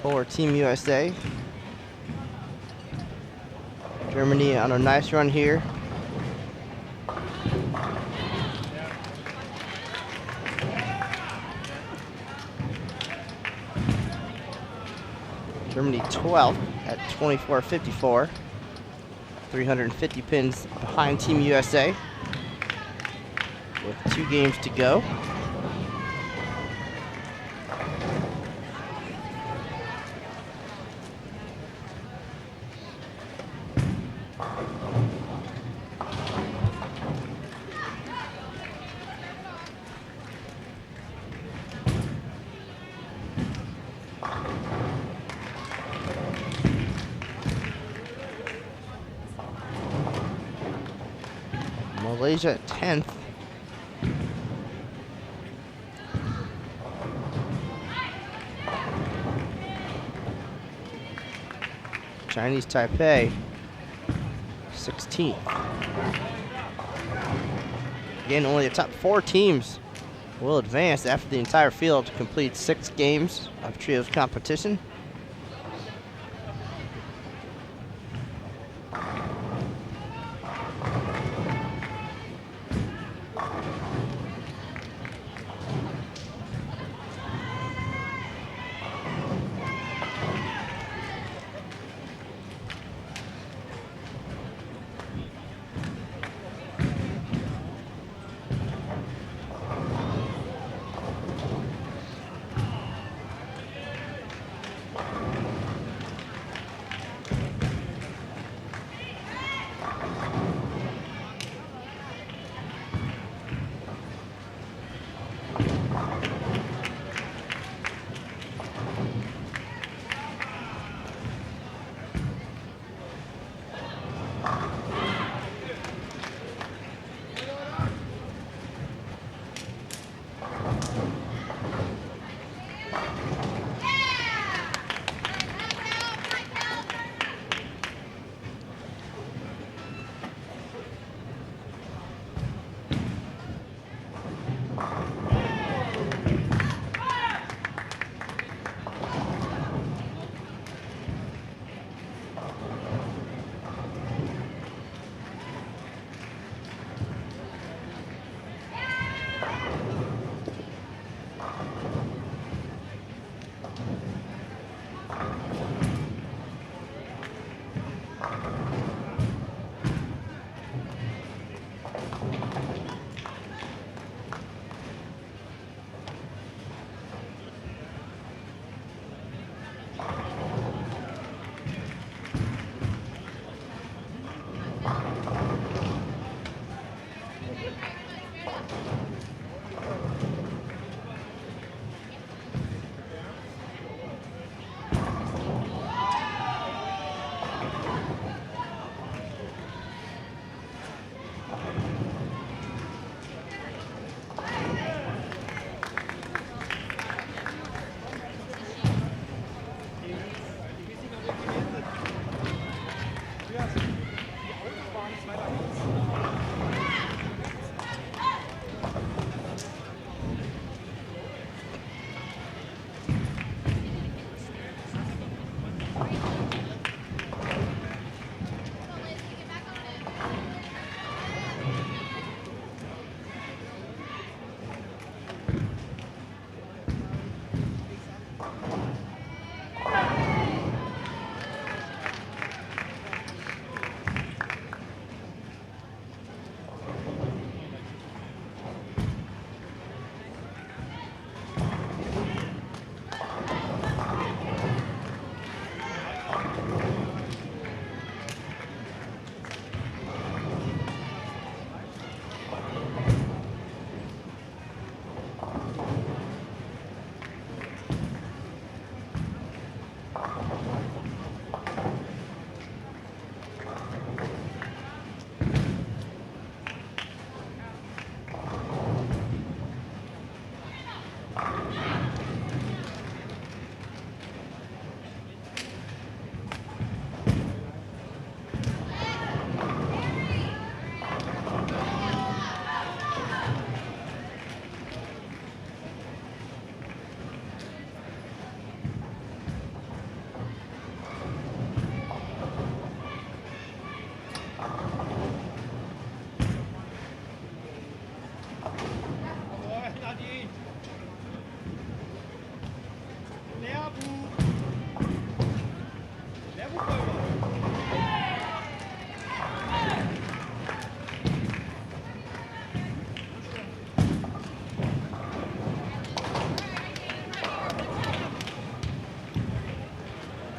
S2: for Team USA. Germany on a nice run here. Germany 12th at 24.54. 350 pins behind Team USA with 2 games to go. Malaysia at 10th. Chinese Taipei 16th. Again, only the top 4 teams will advance after the entire field completes 6 games of trios competition.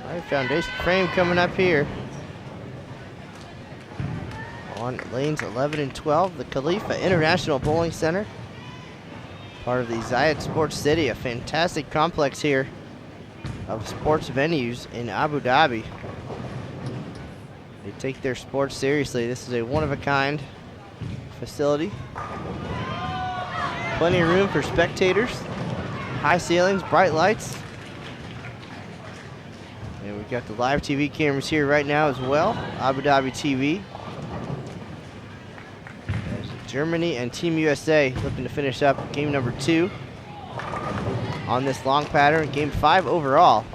S2: All right, foundation frame coming up here. On lanes 11 and 12, the Khalifa International Bowling Center. Part of the Zayed Sports City, a fantastic complex here of sports venues in Abu Dhabi. They take their sports seriously. This is a one-of-a-kind facility. Plenty of room for spectators. High ceilings, bright lights. And we've got the live TV cameras here right now as well. Abu Dhabi TV. There's Germany and Team USA looking to finish up game number 2 on this long pattern. Game 5 overall.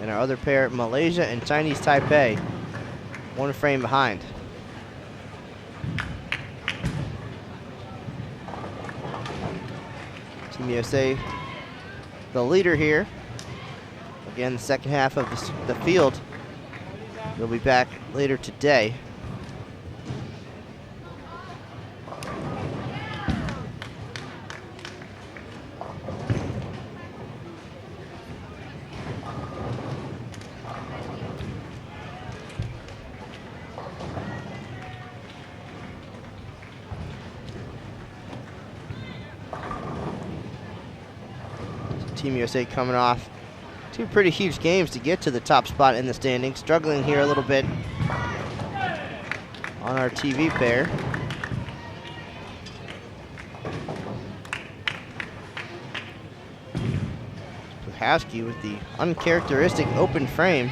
S2: And our other pair, Malaysia and Chinese Taipei, one frame behind. Team USA, the leader here. Again, the second half of the field will be back later today. Team USA coming off 2 pretty huge games to get to the top spot in the standings. Struggling here a little bit on our TV pair. Puhowski with the uncharacteristic open frame.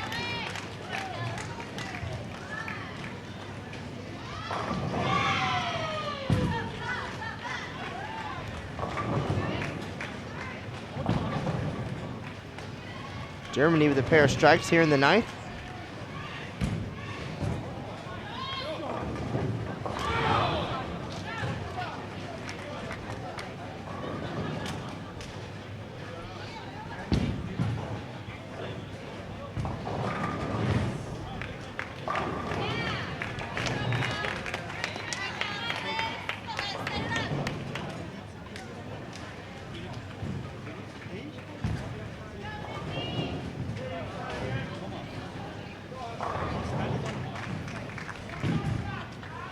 S2: Germany with a pair of strikes here in the 9th.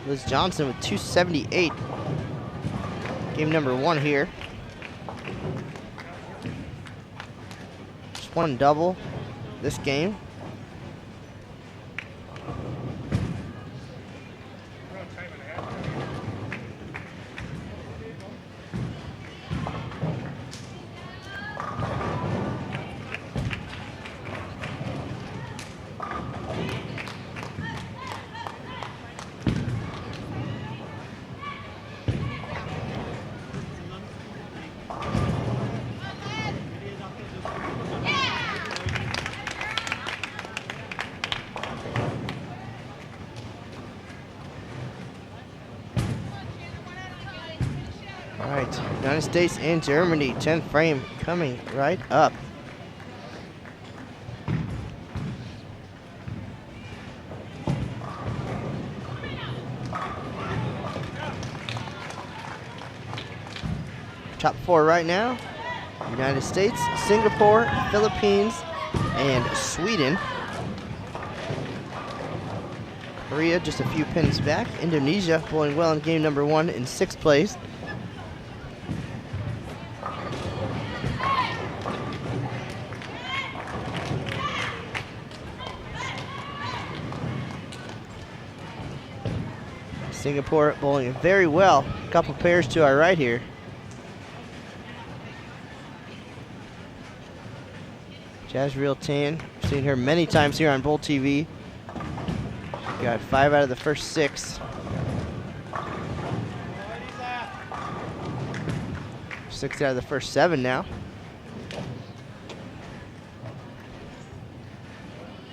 S2: Liz Johnson with 278. Game number 1 here. Just 1 double this game. United States and Germany, 10th frame coming right up. Top 4 right now, United States, Singapore, Philippines, and Sweden. Korea just a few pins back. Indonesia bowling well in game number 1 in 6th place. Singapore bowling very well. A couple pairs to our right here. Jazreel Tan, seen her many times here on Bowl TV. Got 5 out of the first 6. 6 out of the first 7 now.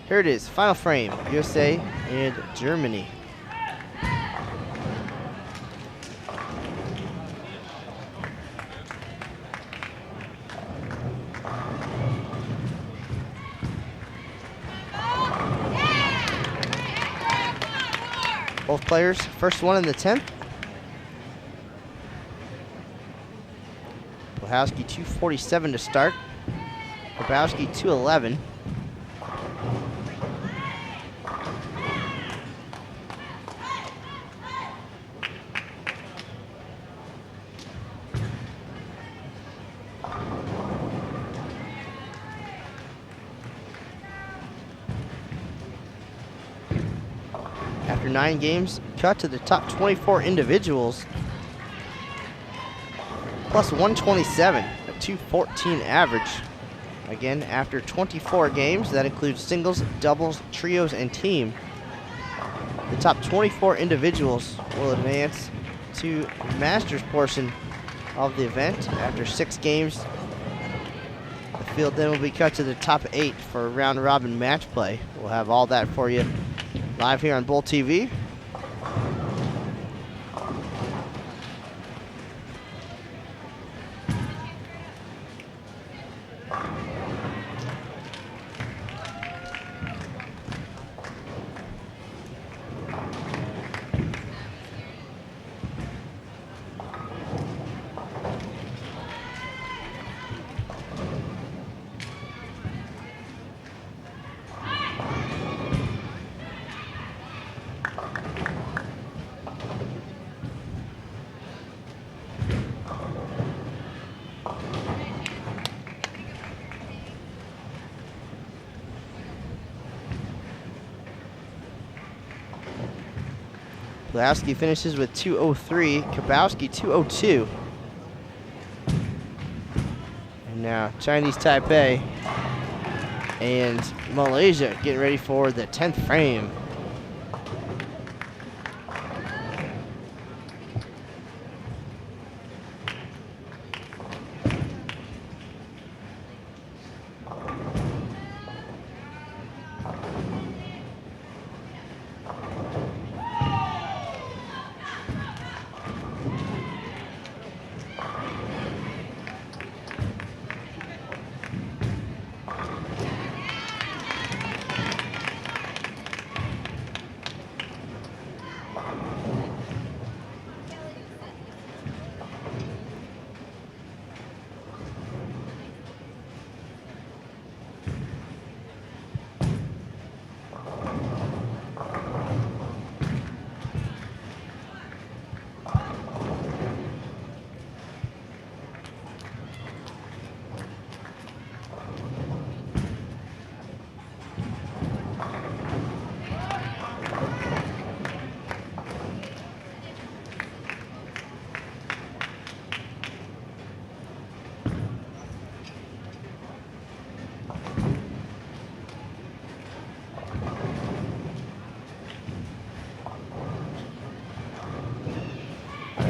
S2: Here it is, final frame, USA and Germany. Both players, first one in the 10th. Puhowski 247 to start. Grabowski 211. after 9 games, cut to the top 24 individuals. Plus 127, a 214 average. Again, after 24 games, that includes singles, doubles, trios, and team. The top 24 individuals will advance to the Masters portion of the event. After 6 games, the field then will be cut to the top 8 for round robin match play. We'll have all that for you live here on Bull TV. Pulaski finishes with 203, Kabowski 202. And now Chinese Taipei and Malaysia getting ready for the 10th frame.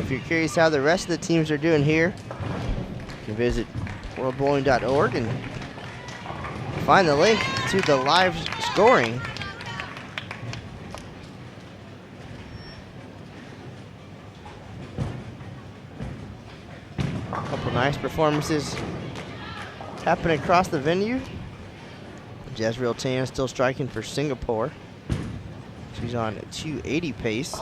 S2: If you're curious how the rest of the teams are doing here, you can visit worldbowling.org and find the link to the live scoring. A couple nice performances happening across the venue. Jezreel Tan still striking for Singapore. She's on a 280 pace.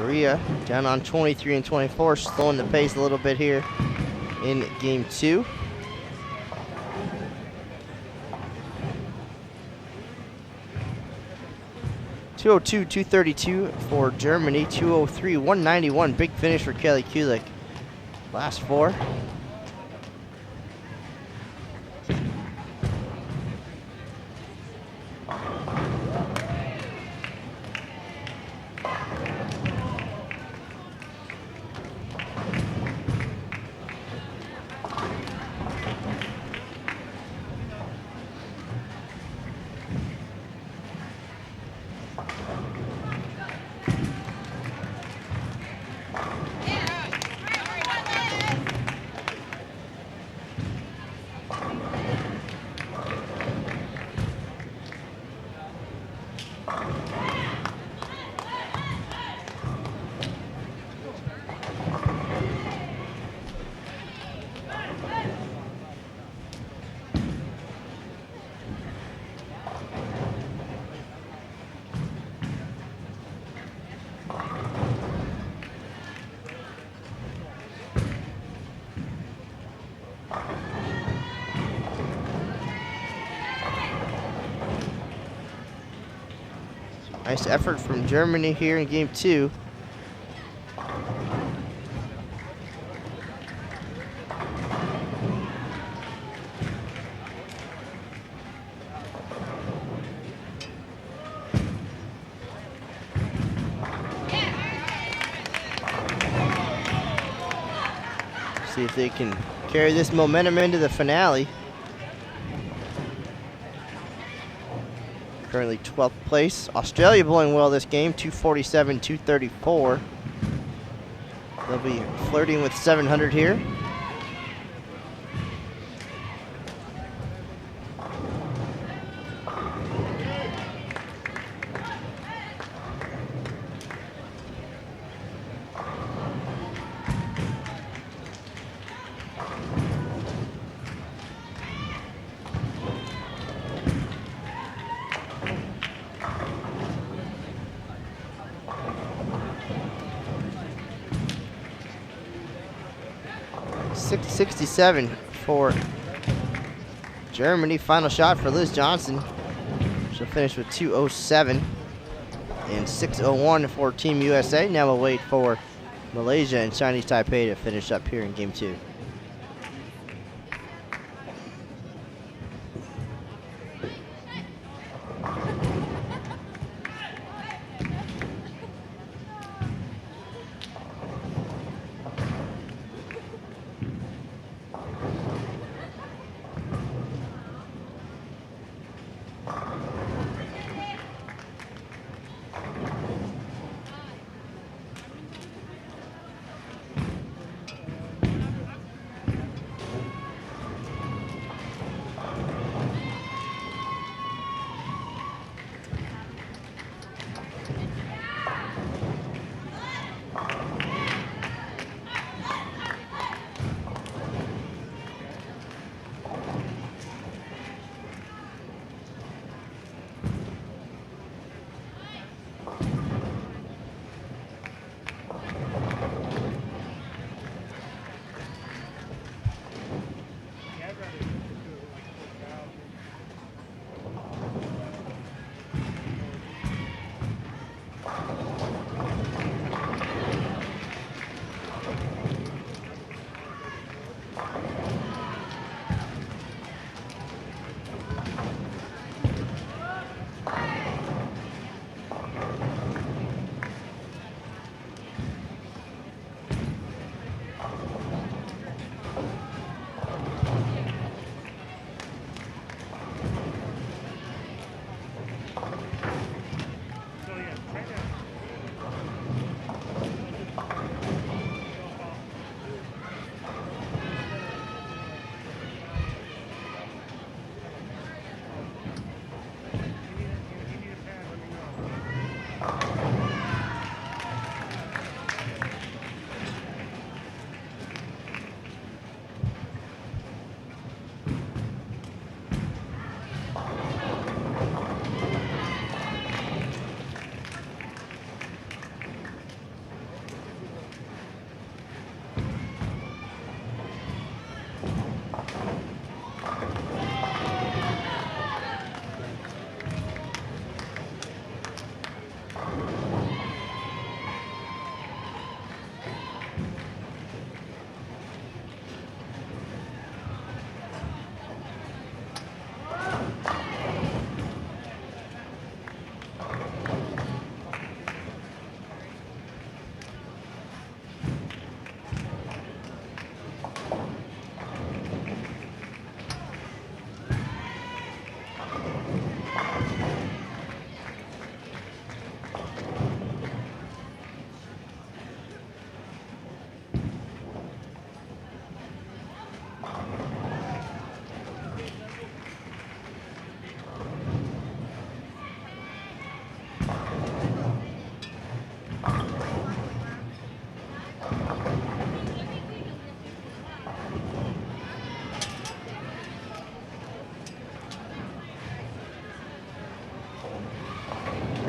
S2: Korea down on 23 and 24, slowing the pace a little bit here in game 2. .202, 232 for Germany, 203, 191. Big finish for Kelly Kulik. Last 4. Nice effort from Germany here in game 2. See if they can carry this momentum into the finale. Currently 12th place. Australia blowing well this game, 247, 234. They'll be flirting with 700 here. .667 for Germany. Final shot for Liz Johnson. She'll finish with 2:07 and 6:01 for Team USA. Now we'll wait for Malaysia and Chinese Taipei to finish up here in game 2.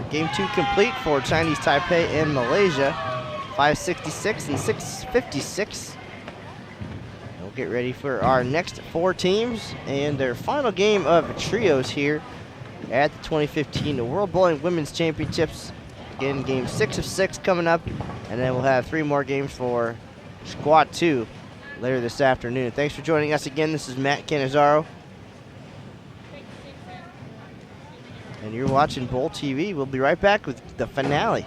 S2: Game 2 complete for Chinese Taipei and Malaysia. 566 and 656. We'll get ready for our next 4 teams and their final game of trios here at the 2015 World Bowling Women's Championships. Again, game 6 of 6 coming up, and then we'll have 3 more games for Squad 2 later this afternoon. Thanks for joining us again. This is Matt Cannizzaro, and you're watching Bowl TV. We'll be right back with the finale.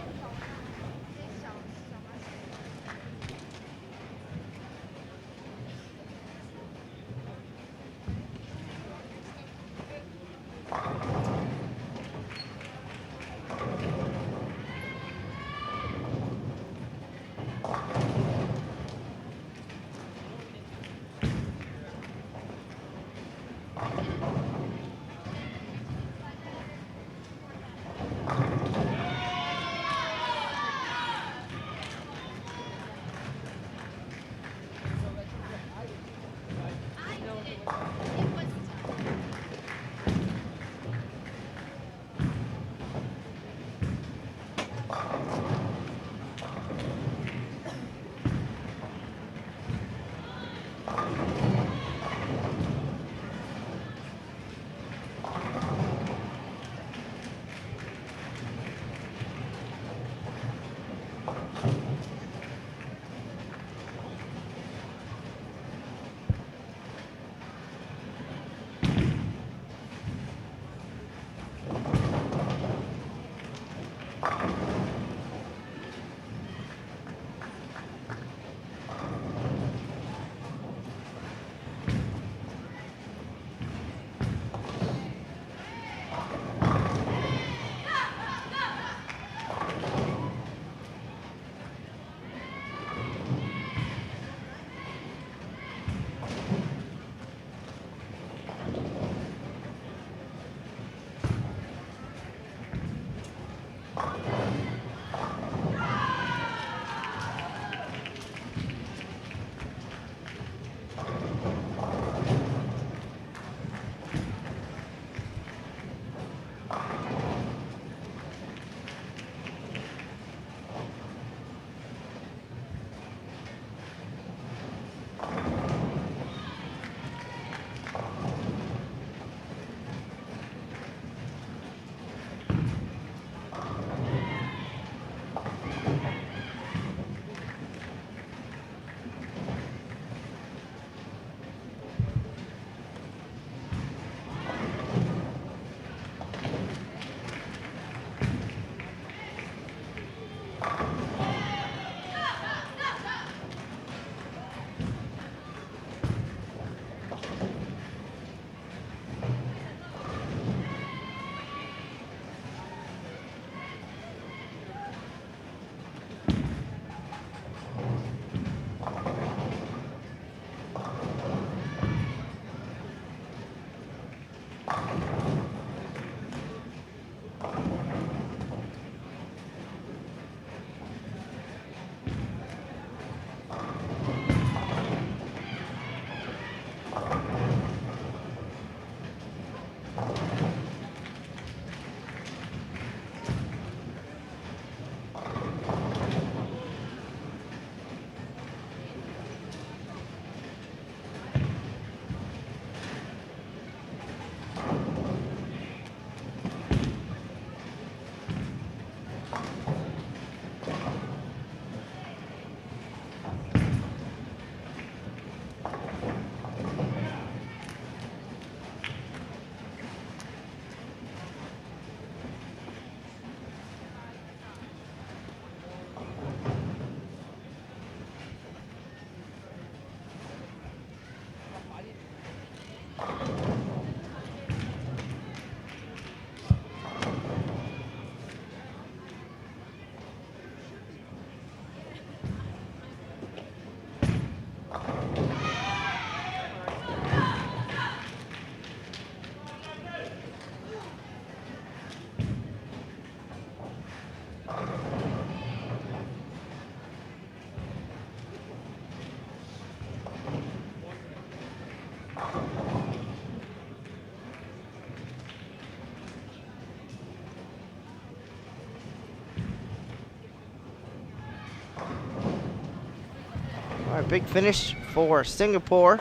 S2: All right, big finish for Singapore.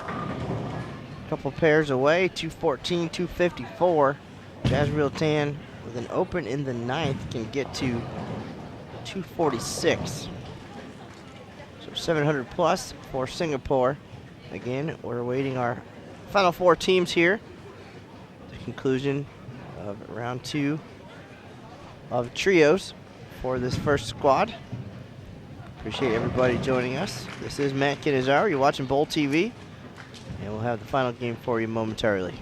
S2: Couple pairs away, 214, 254. Jazreel Tan with an open in the 9th can get to 246. So 700 plus for Singapore. Again, we're awaiting our final 4 teams here. The conclusion of round 2 of trios for this first squad. Appreciate everybody joining us. This is Matt Kinizar. You're watching Bowl TV, and we'll have the final game for you momentarily.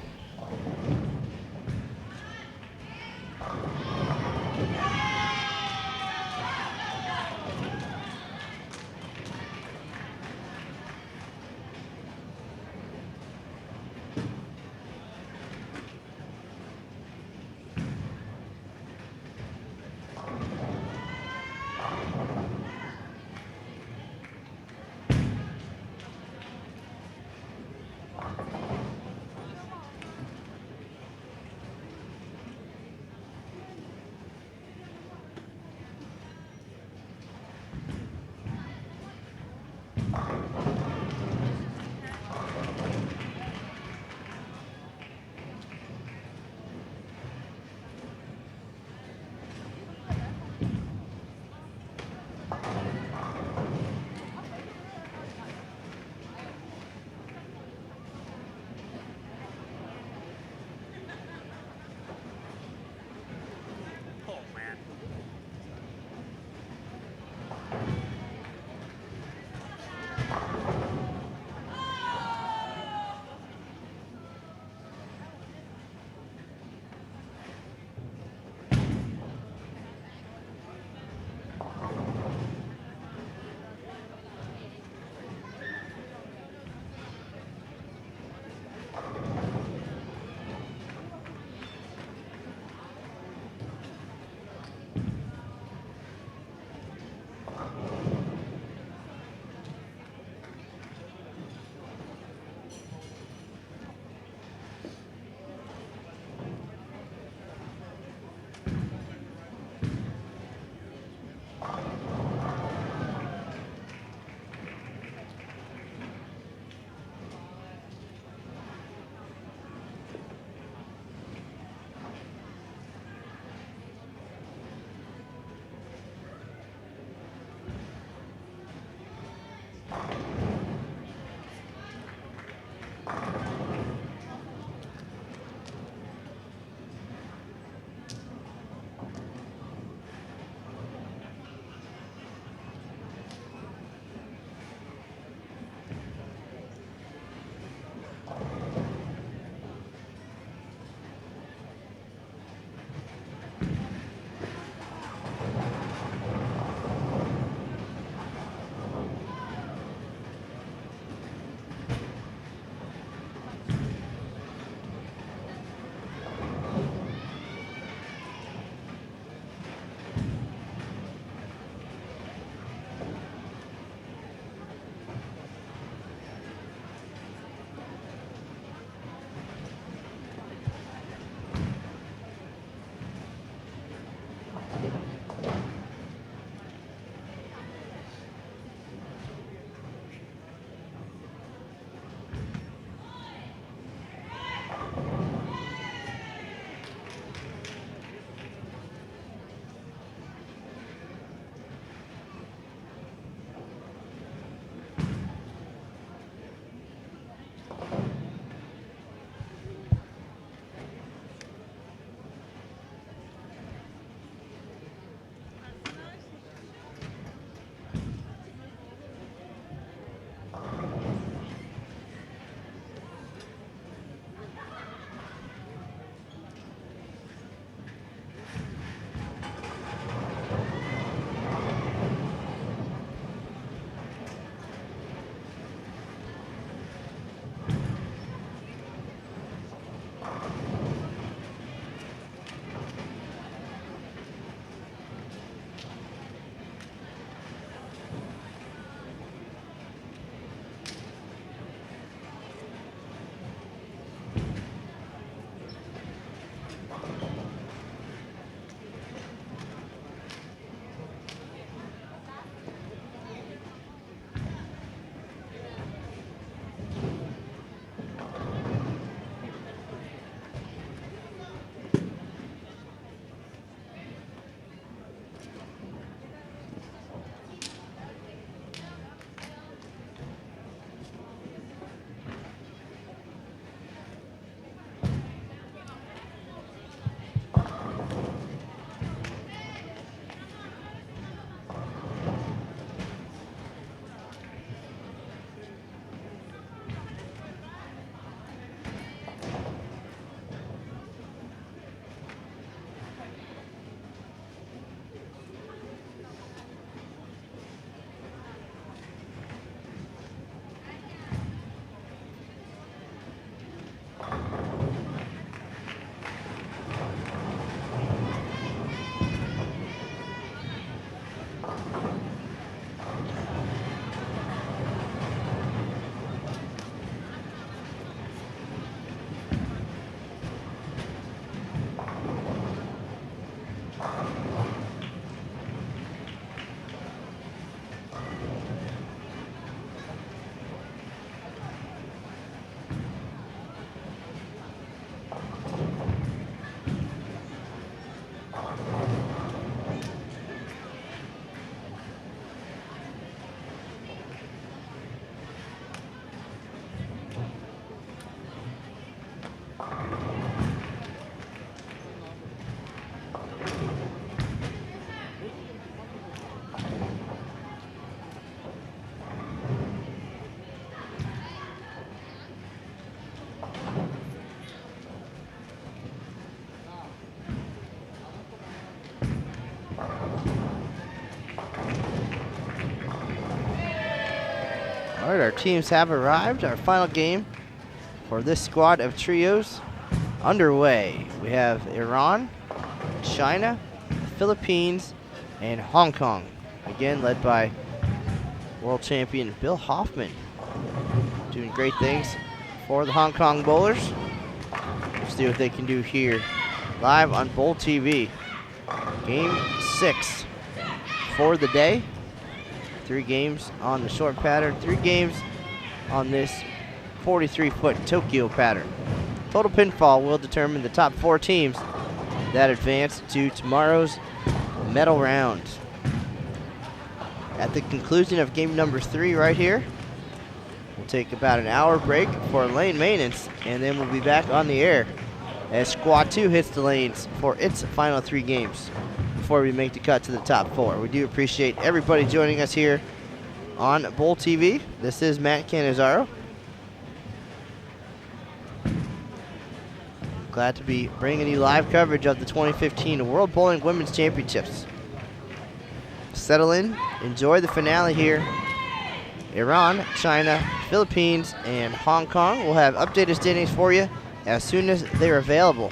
S2: All right, our teams have arrived. Our final game for this squad of trios underway. We have Iran, China, Philippines, and Hong Kong. Again, led by world champion Bill Hoffman. Doing great things for the Hong Kong bowlers. Let's see what they can do here. Live on Bowl TV. Game 6 for the day. 3 games on the short pattern, 3 games on this 43-foot Tokyo pattern. Total pinfall will determine the top 4 teams that advance to tomorrow's medal round. At the conclusion of game number 3 right here, we'll take about an hour break for lane maintenance, and then we'll be back on the air as Squad 2 hits the lanes for its final 3 games before we make the cut to the top 4. We do appreciate everybody joining us here on Bowl TV. This is Matt Canizaro. Glad to be bringing you live coverage of the 2015 World Bowling Women's Championships. Settle in, enjoy the finale here. Iran, China, Philippines, and Hong Kong will have updated standings for you as soon as they're available.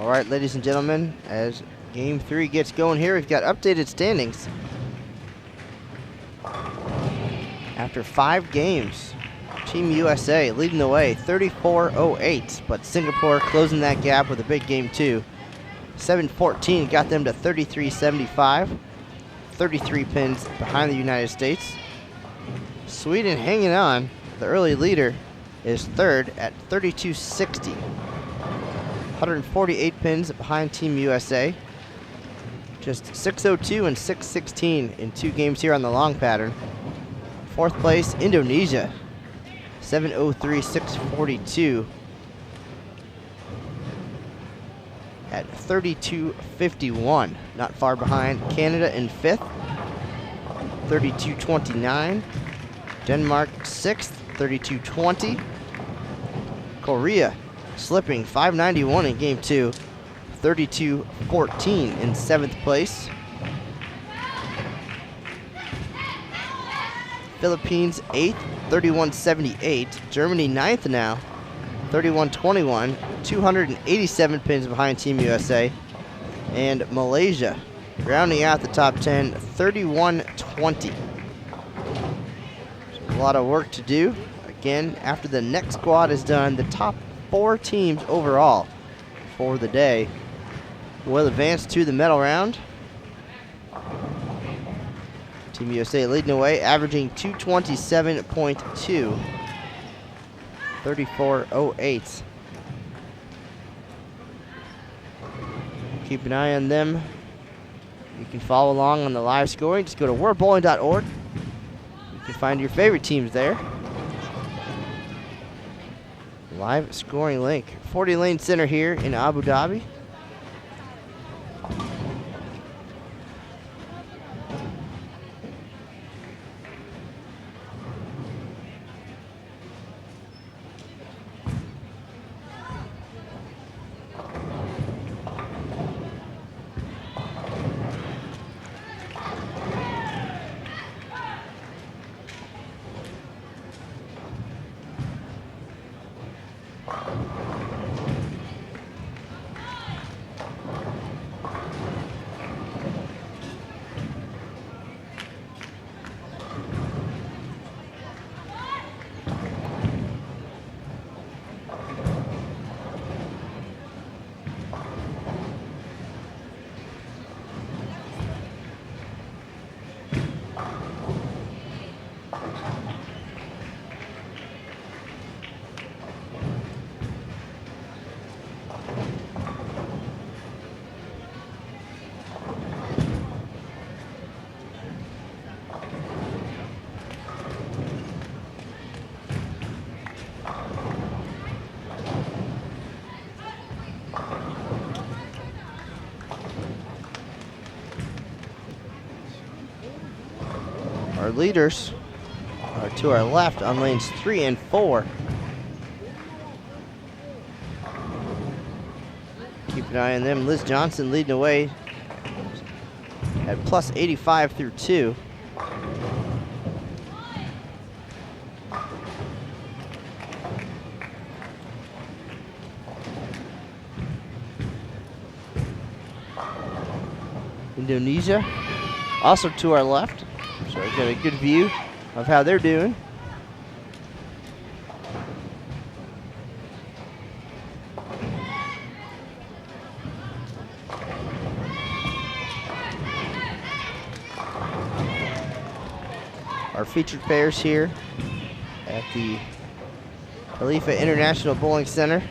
S2: All right, ladies and gentlemen, as Game 3 gets going here, we've got updated standings. After 5 games, Team USA leading the way, 34-08, but Singapore closing that gap with a big game 2. 7-14 got them to 33-75, 33 pins behind the United States. Sweden hanging on. The early leader is third at 32-60. 148 pins behind Team USA. Just 6:02 and 6:16 in 2 games here on the long pattern. Fourth place, Indonesia. 7:03, 6:42. At 32.51, not far behind Canada in 5th, 32.29. Denmark 6th, 32.20. Korea slipping 5.91 in game 2, 32.14 in 7th place. Philippines 8th, 31.78. Germany 9th now, 31.21. 287 pins behind Team USA. And Malaysia rounding out the top 10, 31.20. A lot of work to do. Again, after the next squad is done, the top 4 teams overall for the day will advance to the medal round. Team USA leading away, averaging 227.2. 34.08. Keep an eye on them. You can follow along on the live scoring. Just go to worldbowling.org. You can find your favorite teams there. Live scoring link. 40 Lane Center here in Abu Dhabi. Our leaders are to our left on lanes 3 and 4. Keep an eye on them. Liz Johnson leading the way at plus 85 through 2. Indonesia also to our left. So we've got a good view of how they're doing. Our featured pairs here at the Khalifa International Bowling Center,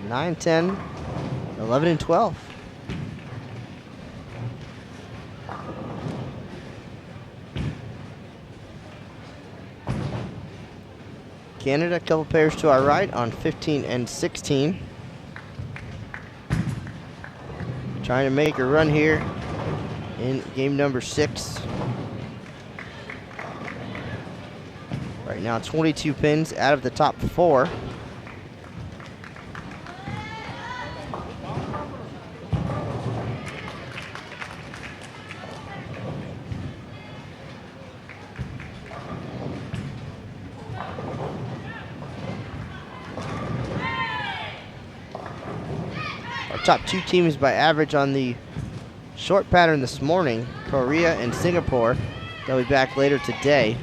S2: 9, 10, 11, and 12. Canada, a couple pairs to our right on 15 and 16. Trying to make a run here in game number 6. Right now 22 pins out of the top 4. top 2 teams by average on the short pattern this morning, Korea and Singapore. They'll be back later today.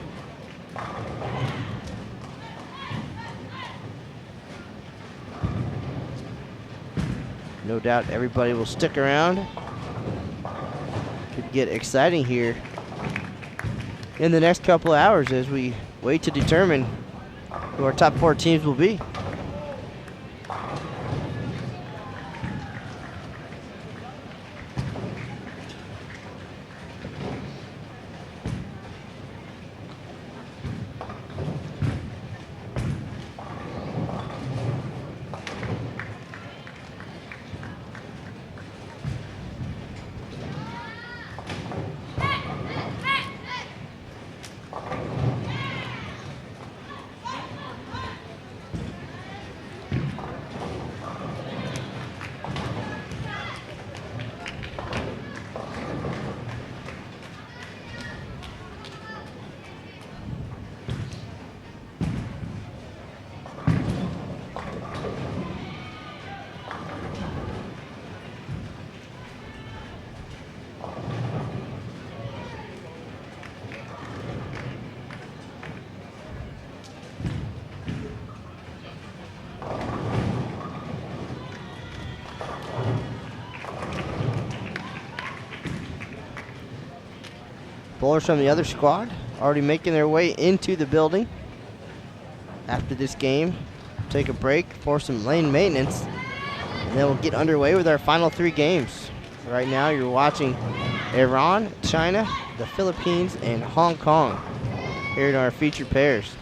S2: No doubt everybody will stick around. Could get exciting here in the next couple of hours as we wait to determine who our top 4 teams will be. Bowlers from the other squad already making their way into the building. After this game, take a break for some lane maintenance, and then we'll get underway with our final 3 games. Right now you're watching Iran, China, the Philippines, and Hong Kong here in our featured pairs.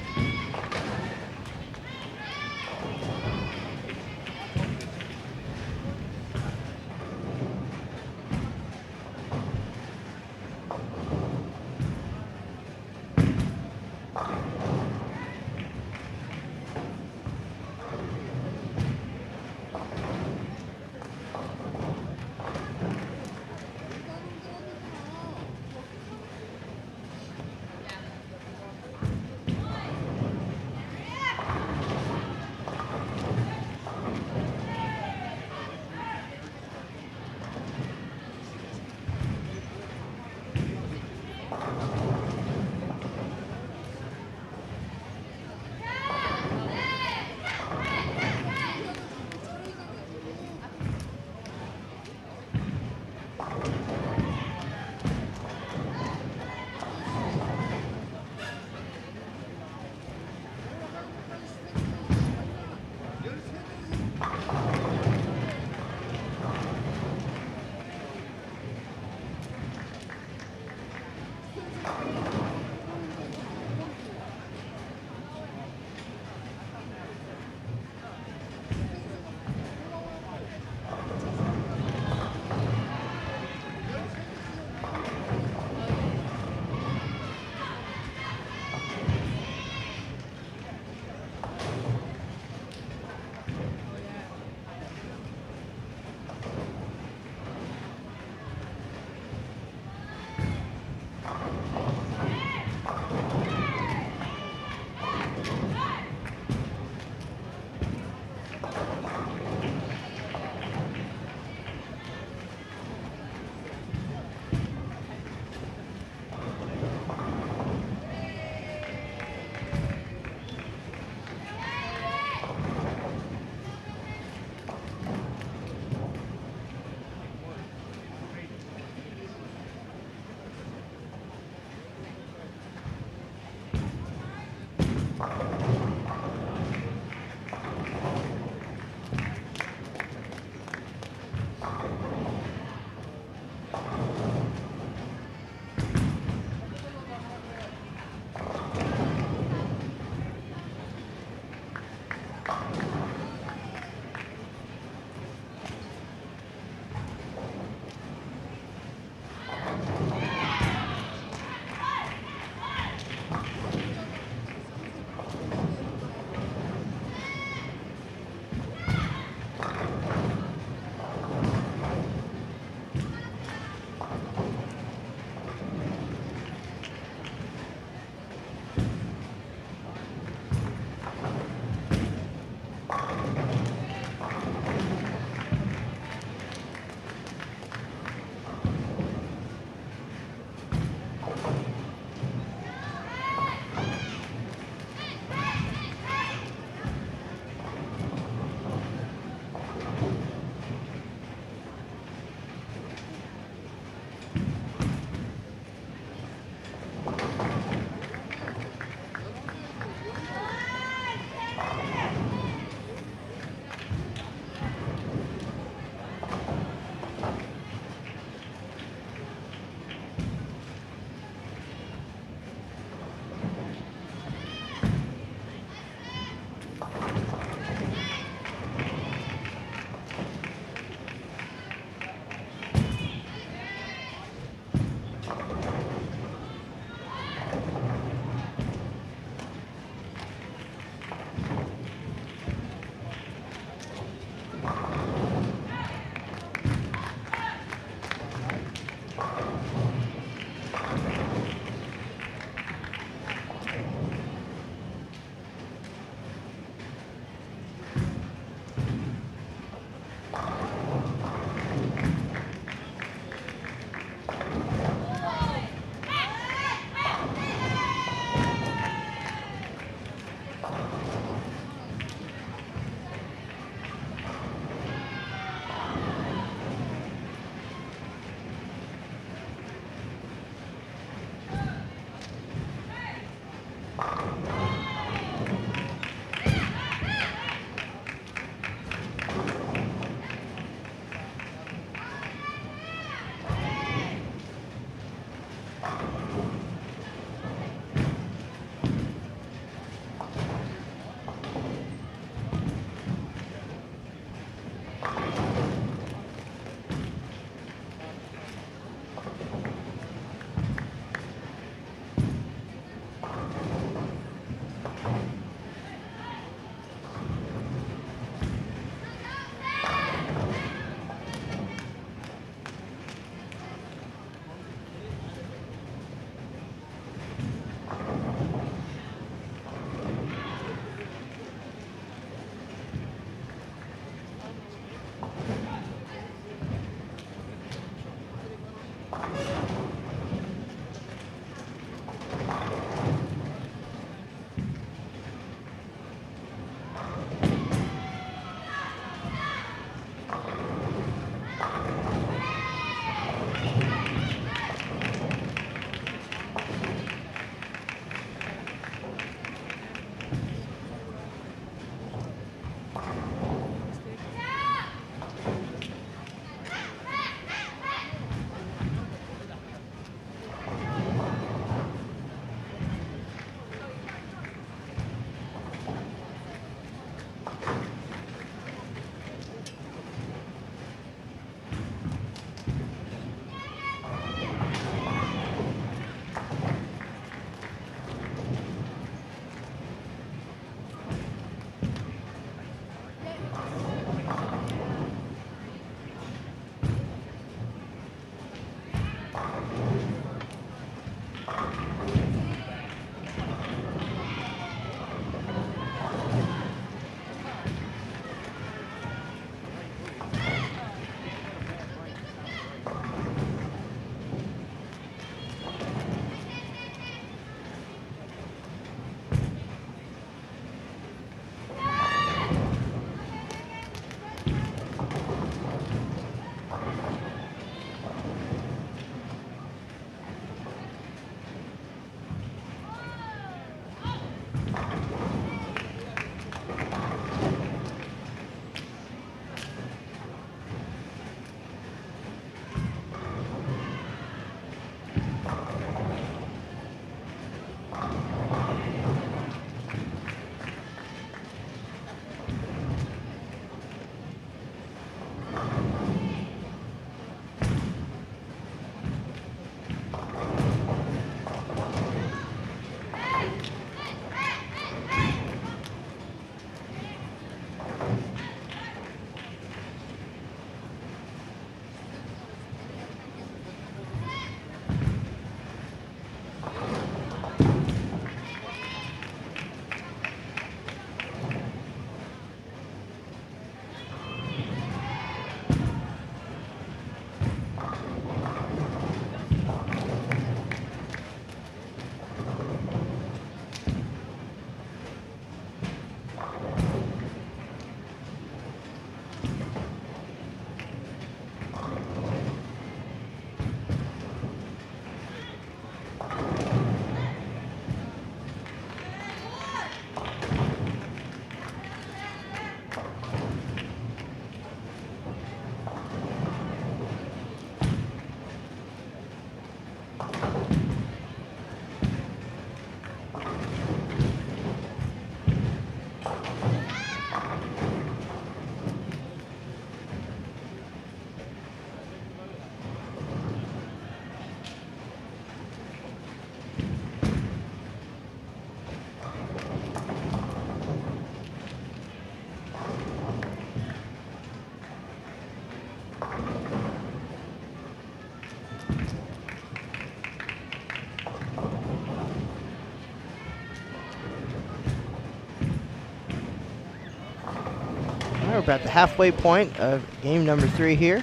S2: We're about the halfway point of game number 3 here.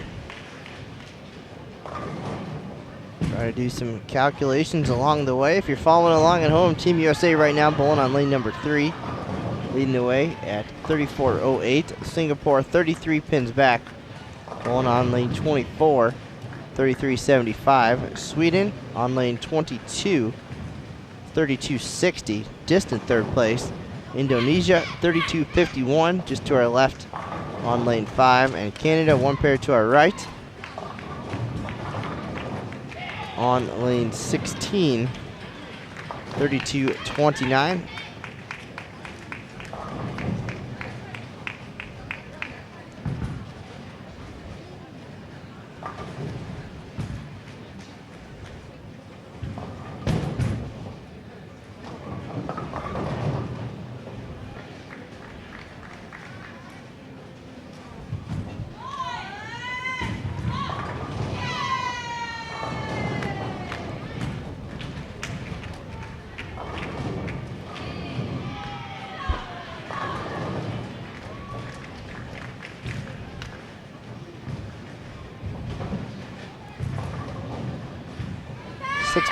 S2: Try to do some calculations along the way. If you're following along at home, Team USA right now bowling on lane number 3, leading the way at 34.08. Singapore 33 pins back, bowling on lane 24, 33.75. Sweden on lane 22, 32.60, distant third place. Indonesia 32.51, just to our left on lane 5, and Canada one pair to our right on lane 16, 32.29.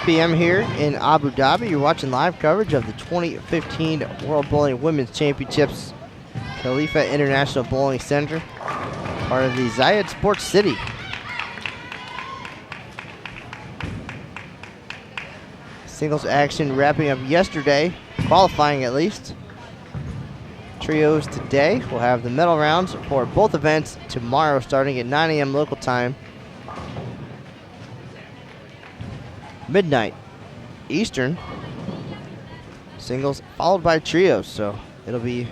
S2: p.m. here in Abu Dhabi. You're watching live coverage of the 2015 World Bowling Women's Championships, Khalifa International Bowling Center, part of the Zayed Sports City. Singles action wrapping up yesterday, qualifying at least. Trios today. We'll have the medal rounds for both events tomorrow starting at 9 a.m. local time, midnight Eastern. Singles followed by trios, so it'll be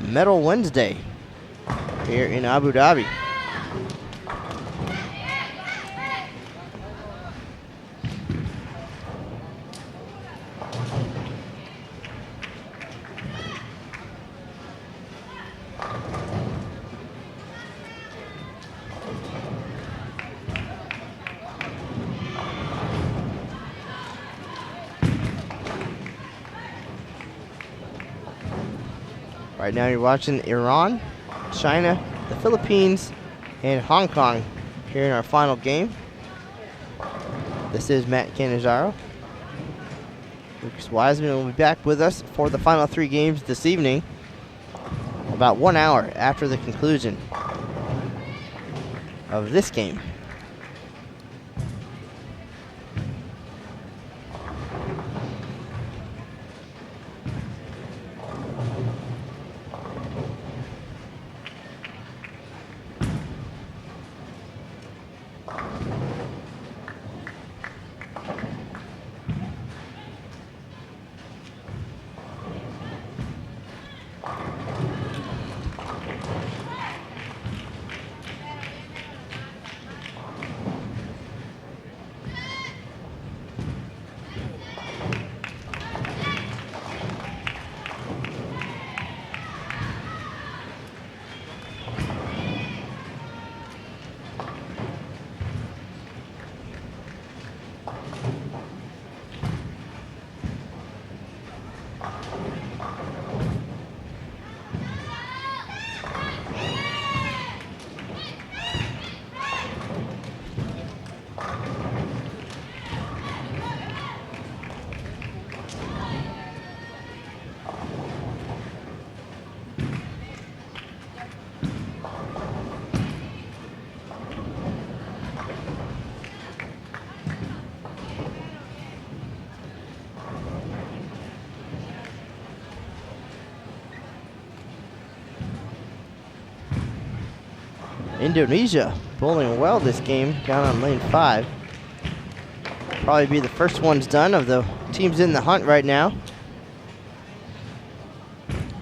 S2: Medal Wednesday here in Abu Dhabi. Right now you're watching Iran, China, the Philippines, and Hong Kong here in our final game. This is Matt Canizaro. Lucas Wiseman will be back with us for the final 3 games this evening, about 1 hour after the conclusion of this game. Indonesia bowling well this game down on lane 5. Probably be the first ones done of the teams in the hunt right now.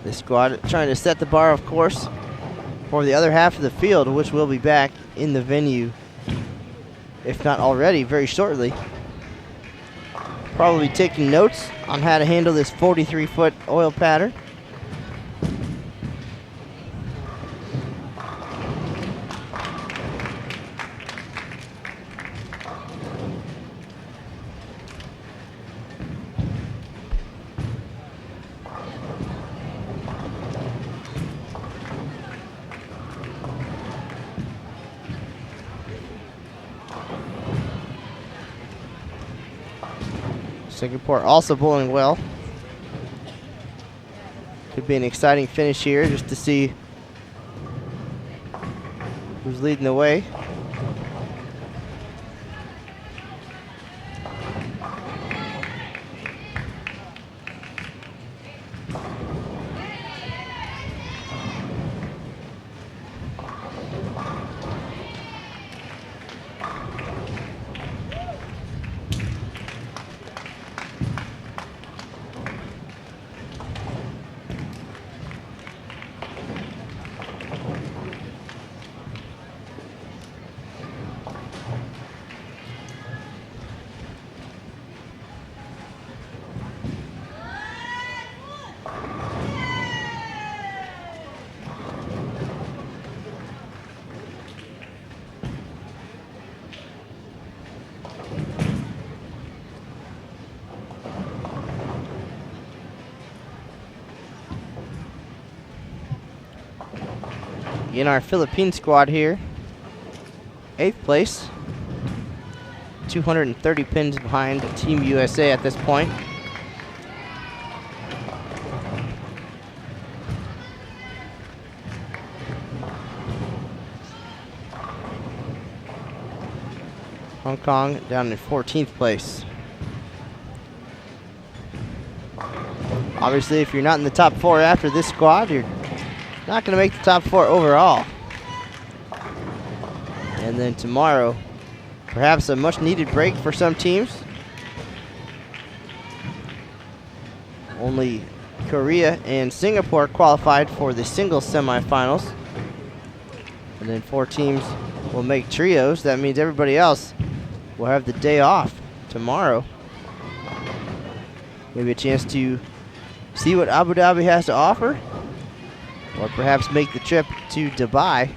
S2: This squad trying to set the bar, of course, for the other half of the field, which will be back in the venue, if not already, very shortly. Probably taking notes on how to handle this 43-foot oil pattern. Singapore also bowling well. Could be an exciting finish here just to see who's leading the way. In our Philippine squad here, 8th place, 230 pins behind Team USA at this point. Hong Kong down in 14th place. Obviously, if you're not in the top 4 after this squad, you're not going to make the top 4 overall. And then tomorrow, perhaps a much needed break for some teams. Only Korea and Singapore qualified for the singles semifinals. And then 4 teams will make trios. That means everybody else will have the day off tomorrow. Maybe a chance to see what Abu Dhabi has to offer, or perhaps make the trip to Dubai.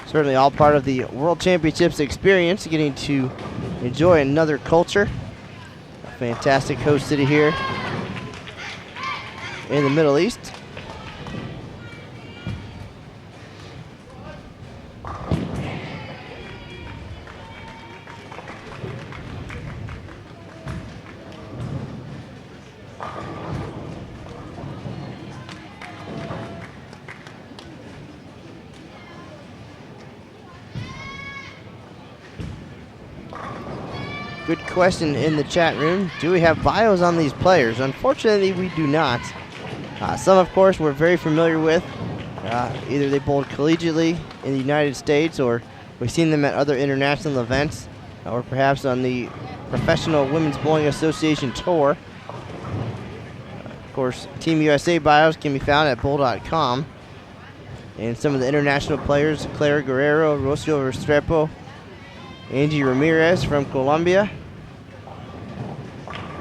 S2: Certainly all part of the World Championships experience, getting to enjoy another culture. A fantastic host city here in the Middle East. Good question in the chat room. Do we have bios on these players? Unfortunately, we do not. Some, of course, we're very familiar with. Either they bowled collegiately in the United States, or we've seen them at other international events, or perhaps on the Professional Women's Bowling Association Tour. Of course, Team USA bios can be found at bowl.com. And some of the international players, Clara Guerrero, Rocio Restrepo, Angie Ramirez from Colombia.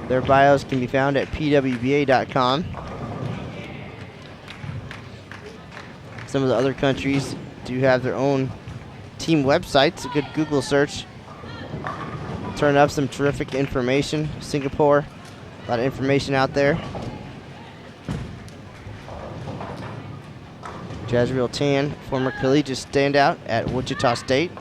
S2: Their bios can be found at pwba.com. Some of the other countries do have their own team websites. A good Google search turn up some terrific information. Singapore, a lot of information out there. Jazreel Tan, former collegiate standout at Wichita State.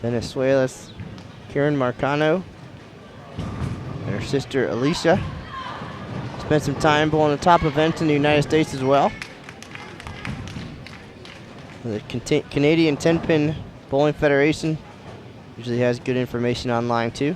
S2: Venezuela's Karen Marcano and her sister Alicia spent some time bowling the top events in the United States as well. The Canadian 10-Pin Bowling Federation usually has good information online too.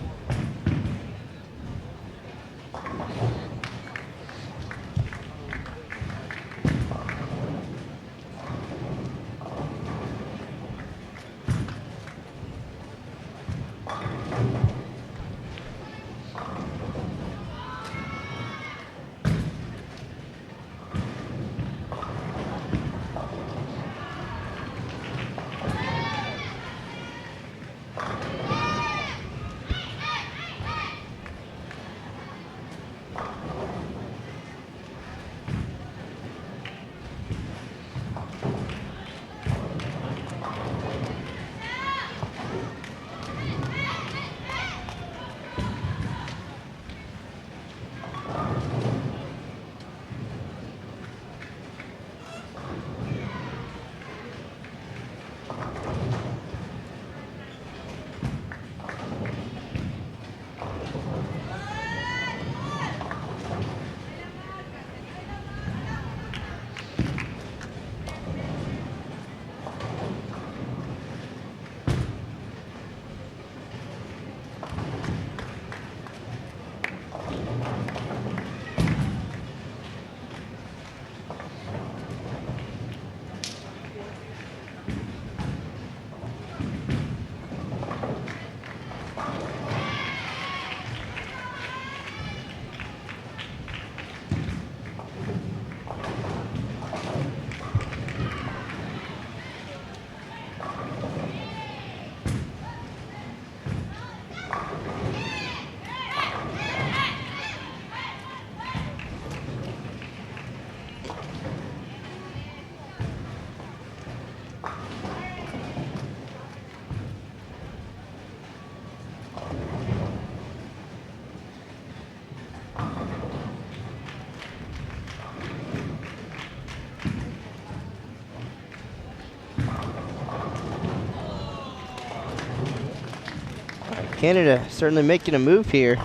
S2: Canada certainly making a move here.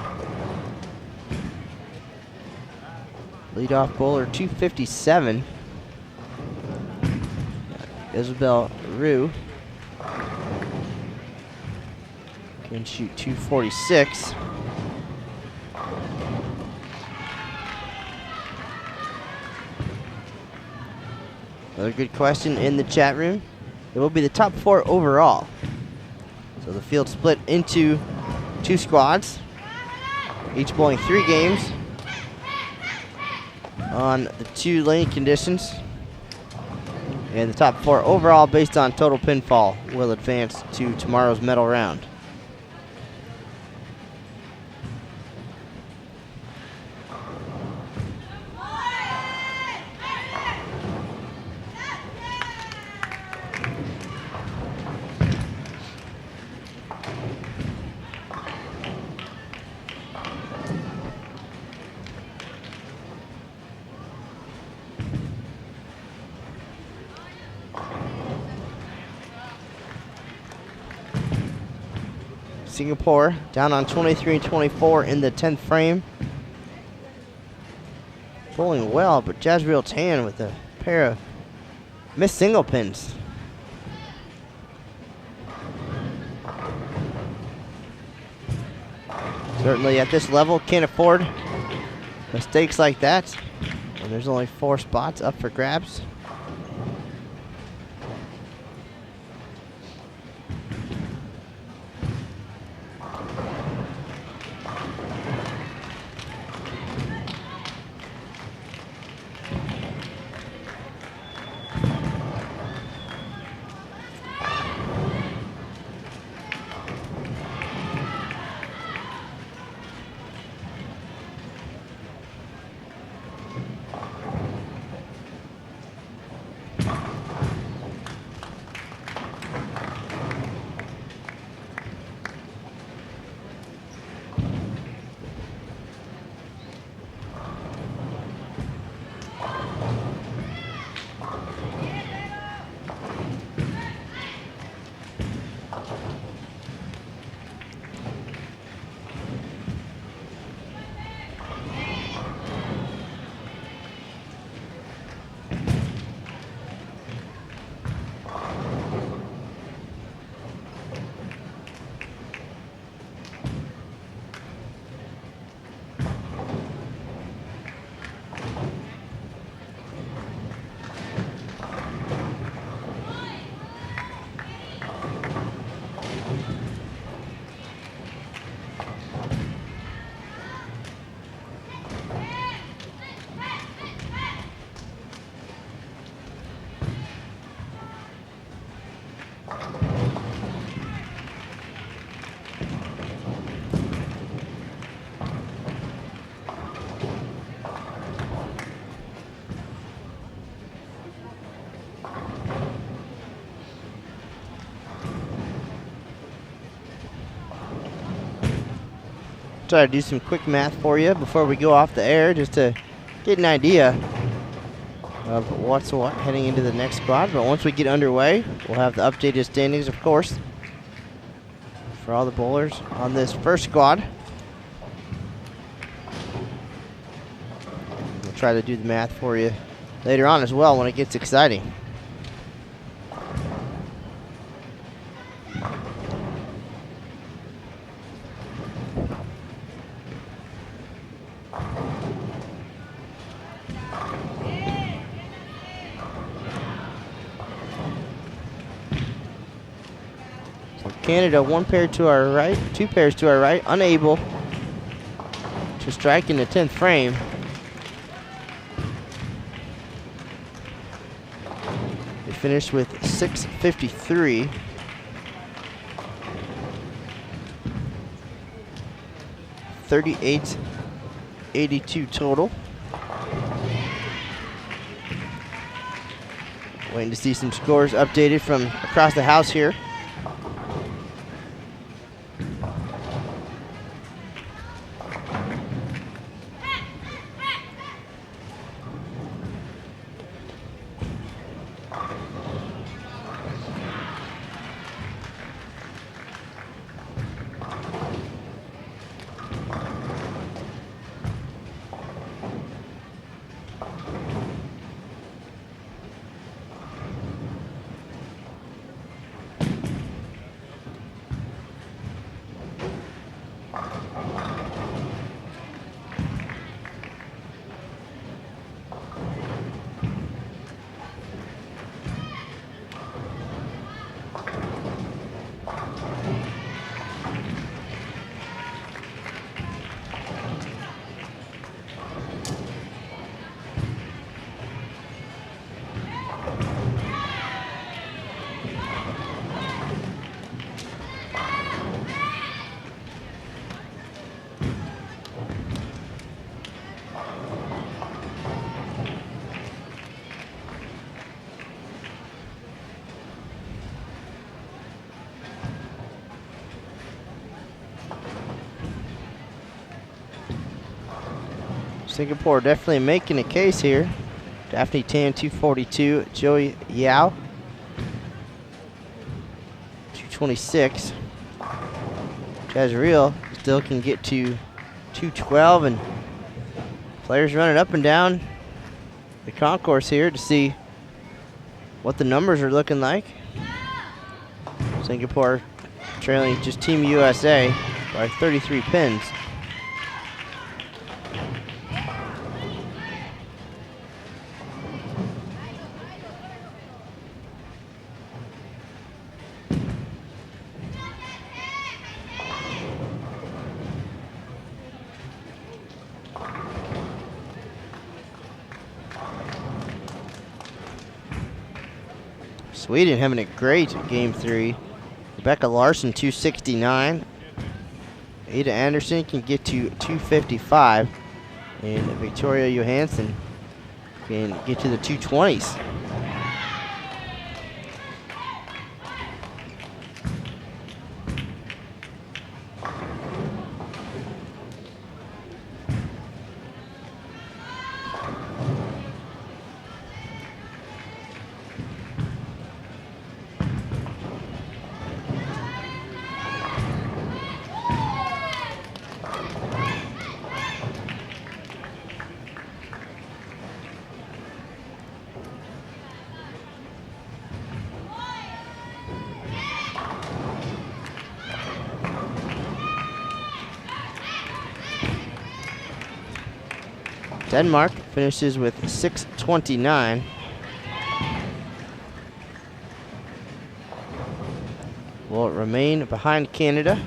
S2: Leadoff bowler 257. Isabel Rue can shoot 246. Another good question in the chat room. It will be the top 4 overall. So the field split into 2 squads, each bowling 3 games on the 2 lane conditions. And the top 4 overall, based on total pinfall, will advance to tomorrow's medal round. Singapore down on 23 and 24 in the 10th frame. Bowling well, but Jazreel Tan with a pair of missed single pins. Certainly at this level, can't afford mistakes like that. And there's only 4 spots up for grabs. Try to do some quick math for you before we go off the air, just to get an idea of what's what heading into the next squad. But once we get underway, we'll have the updated standings, of course, for all the bowlers on this first squad. We'll try to do the math for you later on as well when it gets exciting. Canada, 1 pair to our right, 2 pairs to our right, unable to strike in the 10th frame. They finished with 653. $38.82 total. Waiting to see some scores updated from across the house here. Singapore definitely making a case here. Daphne Tan 242, Joey Yao 226. Jazreel still can get to 212, and players running up and down the concourse here to see what the numbers are looking like. Singapore trailing just Team USA by 33 pins. Sweden having a great game 3. Rebecca Larson 269. Ada Anderson can get to 255. And Victoria Johansson can get to the 220s. Denmark finishes with 629. Will remain behind Canada.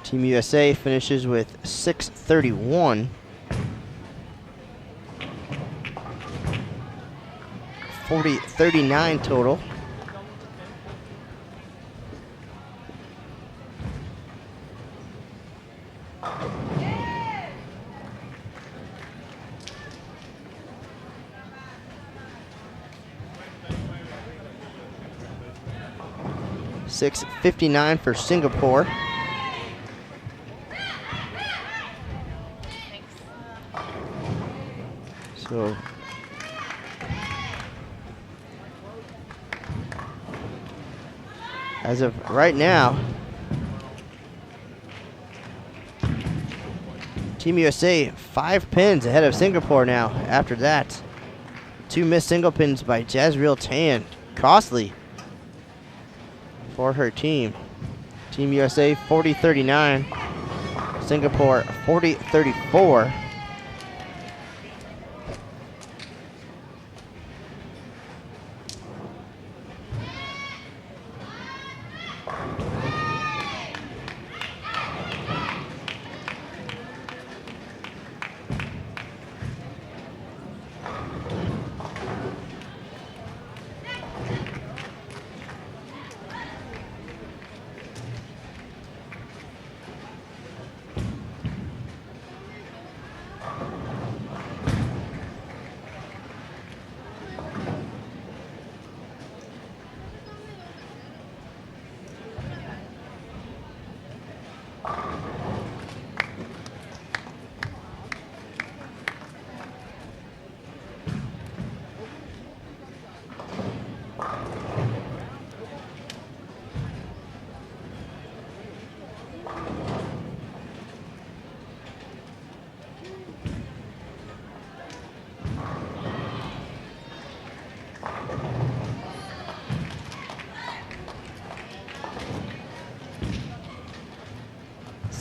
S2: Team USA finishes with 631. 39 total. $6.59 for Singapore. So as of right now, Team USA 5 pins ahead of Singapore now. After that, 2 missed single pins by Jazreel Tan. Costly for her team. Team USA 40-39. Singapore 40-34.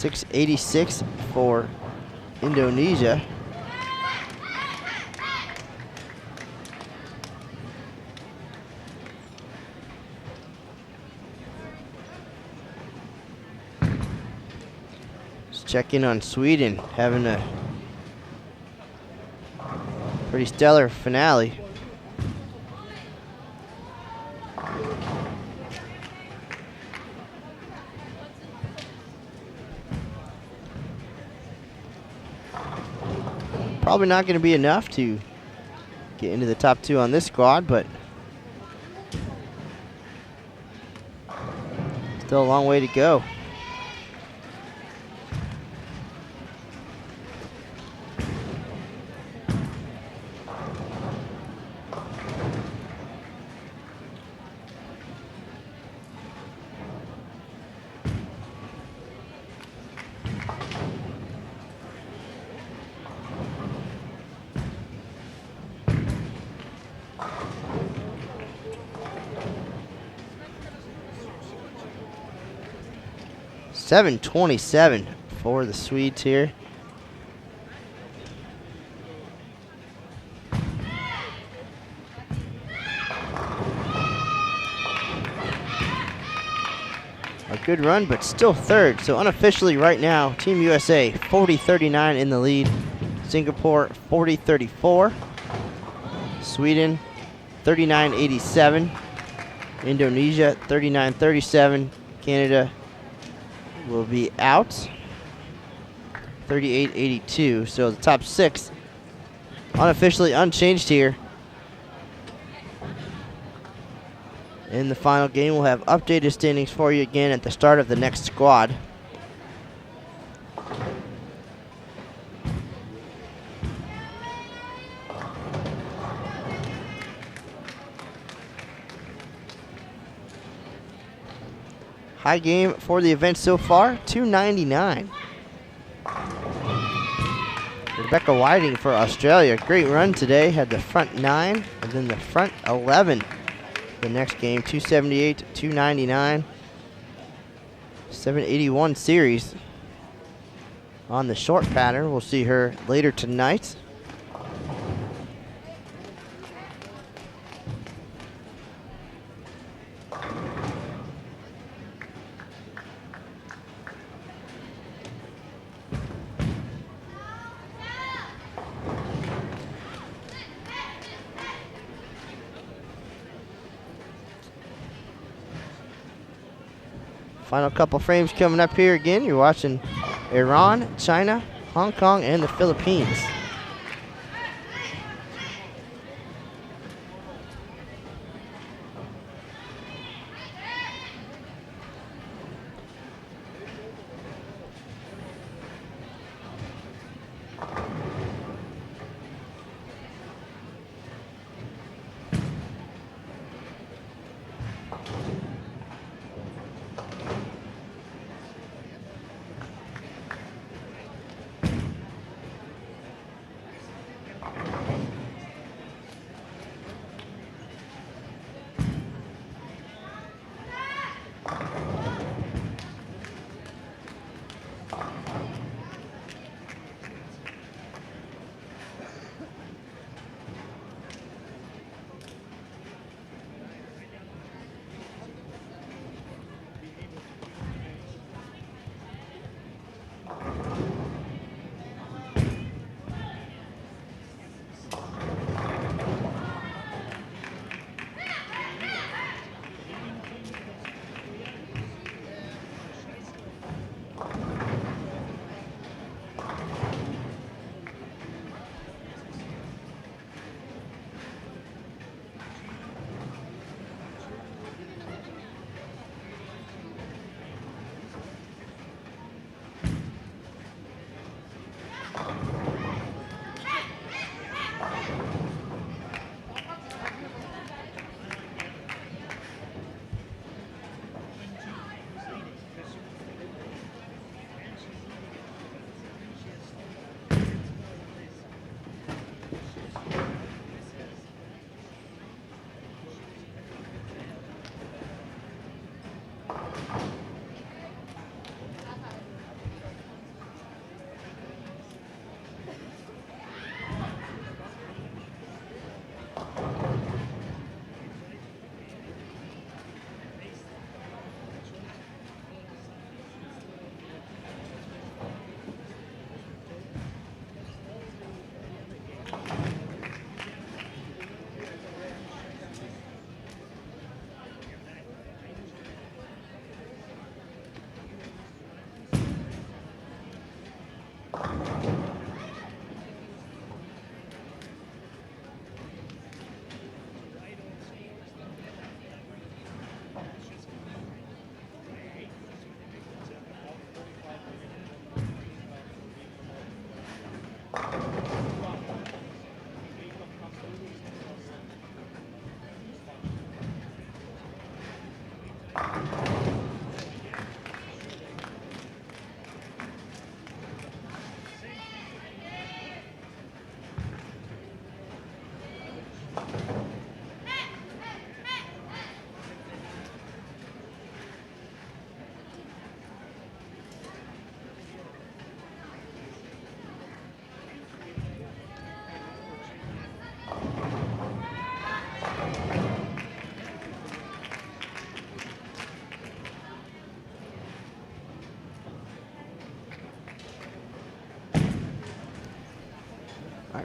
S2: $6.86 for Indonesia. Let's check in on Sweden, having a pretty stellar finale. Probably not going to be enough to get into the top 2 on this squad, but still a long way to go. .727 for the Swedes here. A good run, but still third. So unofficially right now, Team USA 40-39 in the lead. Singapore 40-34. Sweden 39-87. Indonesia 39-37. Canada will be out 38-82. So the top 6 unofficially unchanged here. In the final game, we'll have updated standings for you again at the start of the next squad. High game for the event so far, 299. Rebecca Whiting for Australia, great run today. Had the front 9 and then the front 11. The next game, 278 to 299. 781 series on the short pattern. We'll see her later tonight. Final couple frames coming up here again. You're watching Iran, China, Hong Kong, and the Philippines.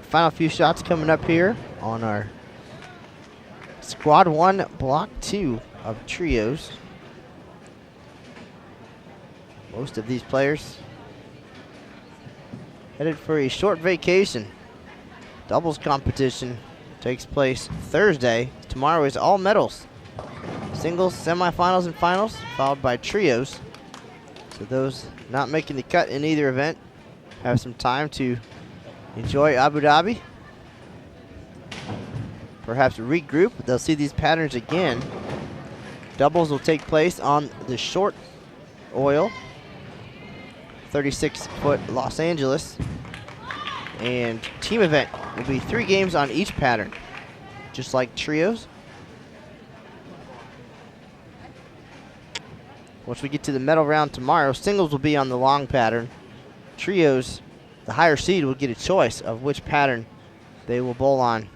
S2: final few shots coming up here on our Squad 1 Block 2 of trios. Most of these players headed for a short vacation. Doubles competition takes place Thursday. Tomorrow is all medals. Singles, semifinals, and finals, followed by trios. So those not making the cut in either event have some time to enjoy Abu Dhabi. Perhaps regroup. They'll see these patterns again. Doubles will take place on the short oil, 36-foot Los Angeles. And team event will be 3 games on each pattern, just like trios. Once we get to the medal round tomorrow, singles will be on the long pattern. Trios, the higher seed will get a choice of which pattern they will bowl on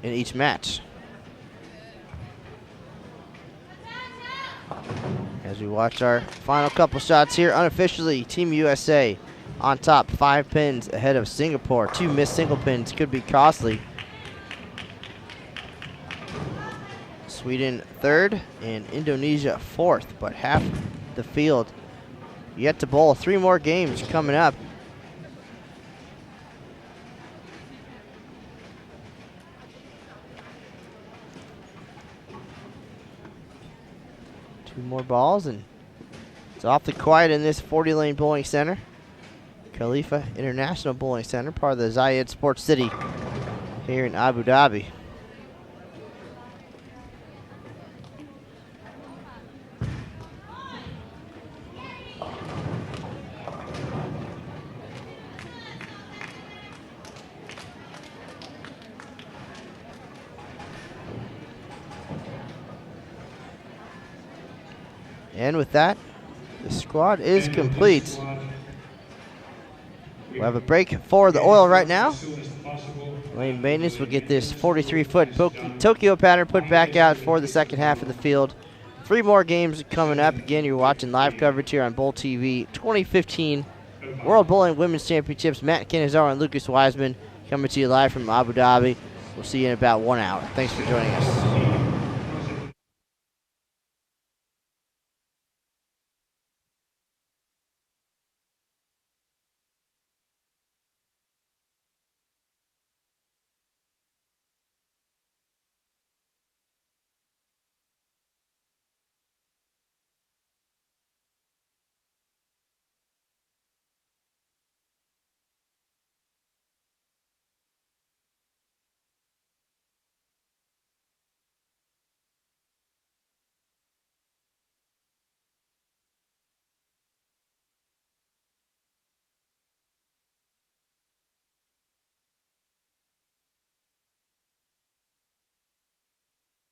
S2: in each match. As we watch our final couple shots here, unofficially, Team USA on top, 5 pins ahead of Singapore. 2 missed single pins could be costly. Sweden 3rd and Indonesia 4th, but half the field yet to bowl. 3 more games coming up. Two more balls and it's awfully quiet in this 40-lane bowling center. Khalifa International Bowling Center, part of the Zayed Sports City here in Abu Dhabi. And with that, the squad is complete. We'll have a break for the oil right now. Lane maintenance will get this 43-foot Tokyo pattern put back out for the second half of the field. 3 more games coming up. Again, you're watching live coverage here on Bowl TV. 2015 World Bowling Women's Championships. Matt Canizaro and Lucas Wiseman coming to you live from Abu Dhabi. We'll see you in about 1 hour. Thanks for joining us.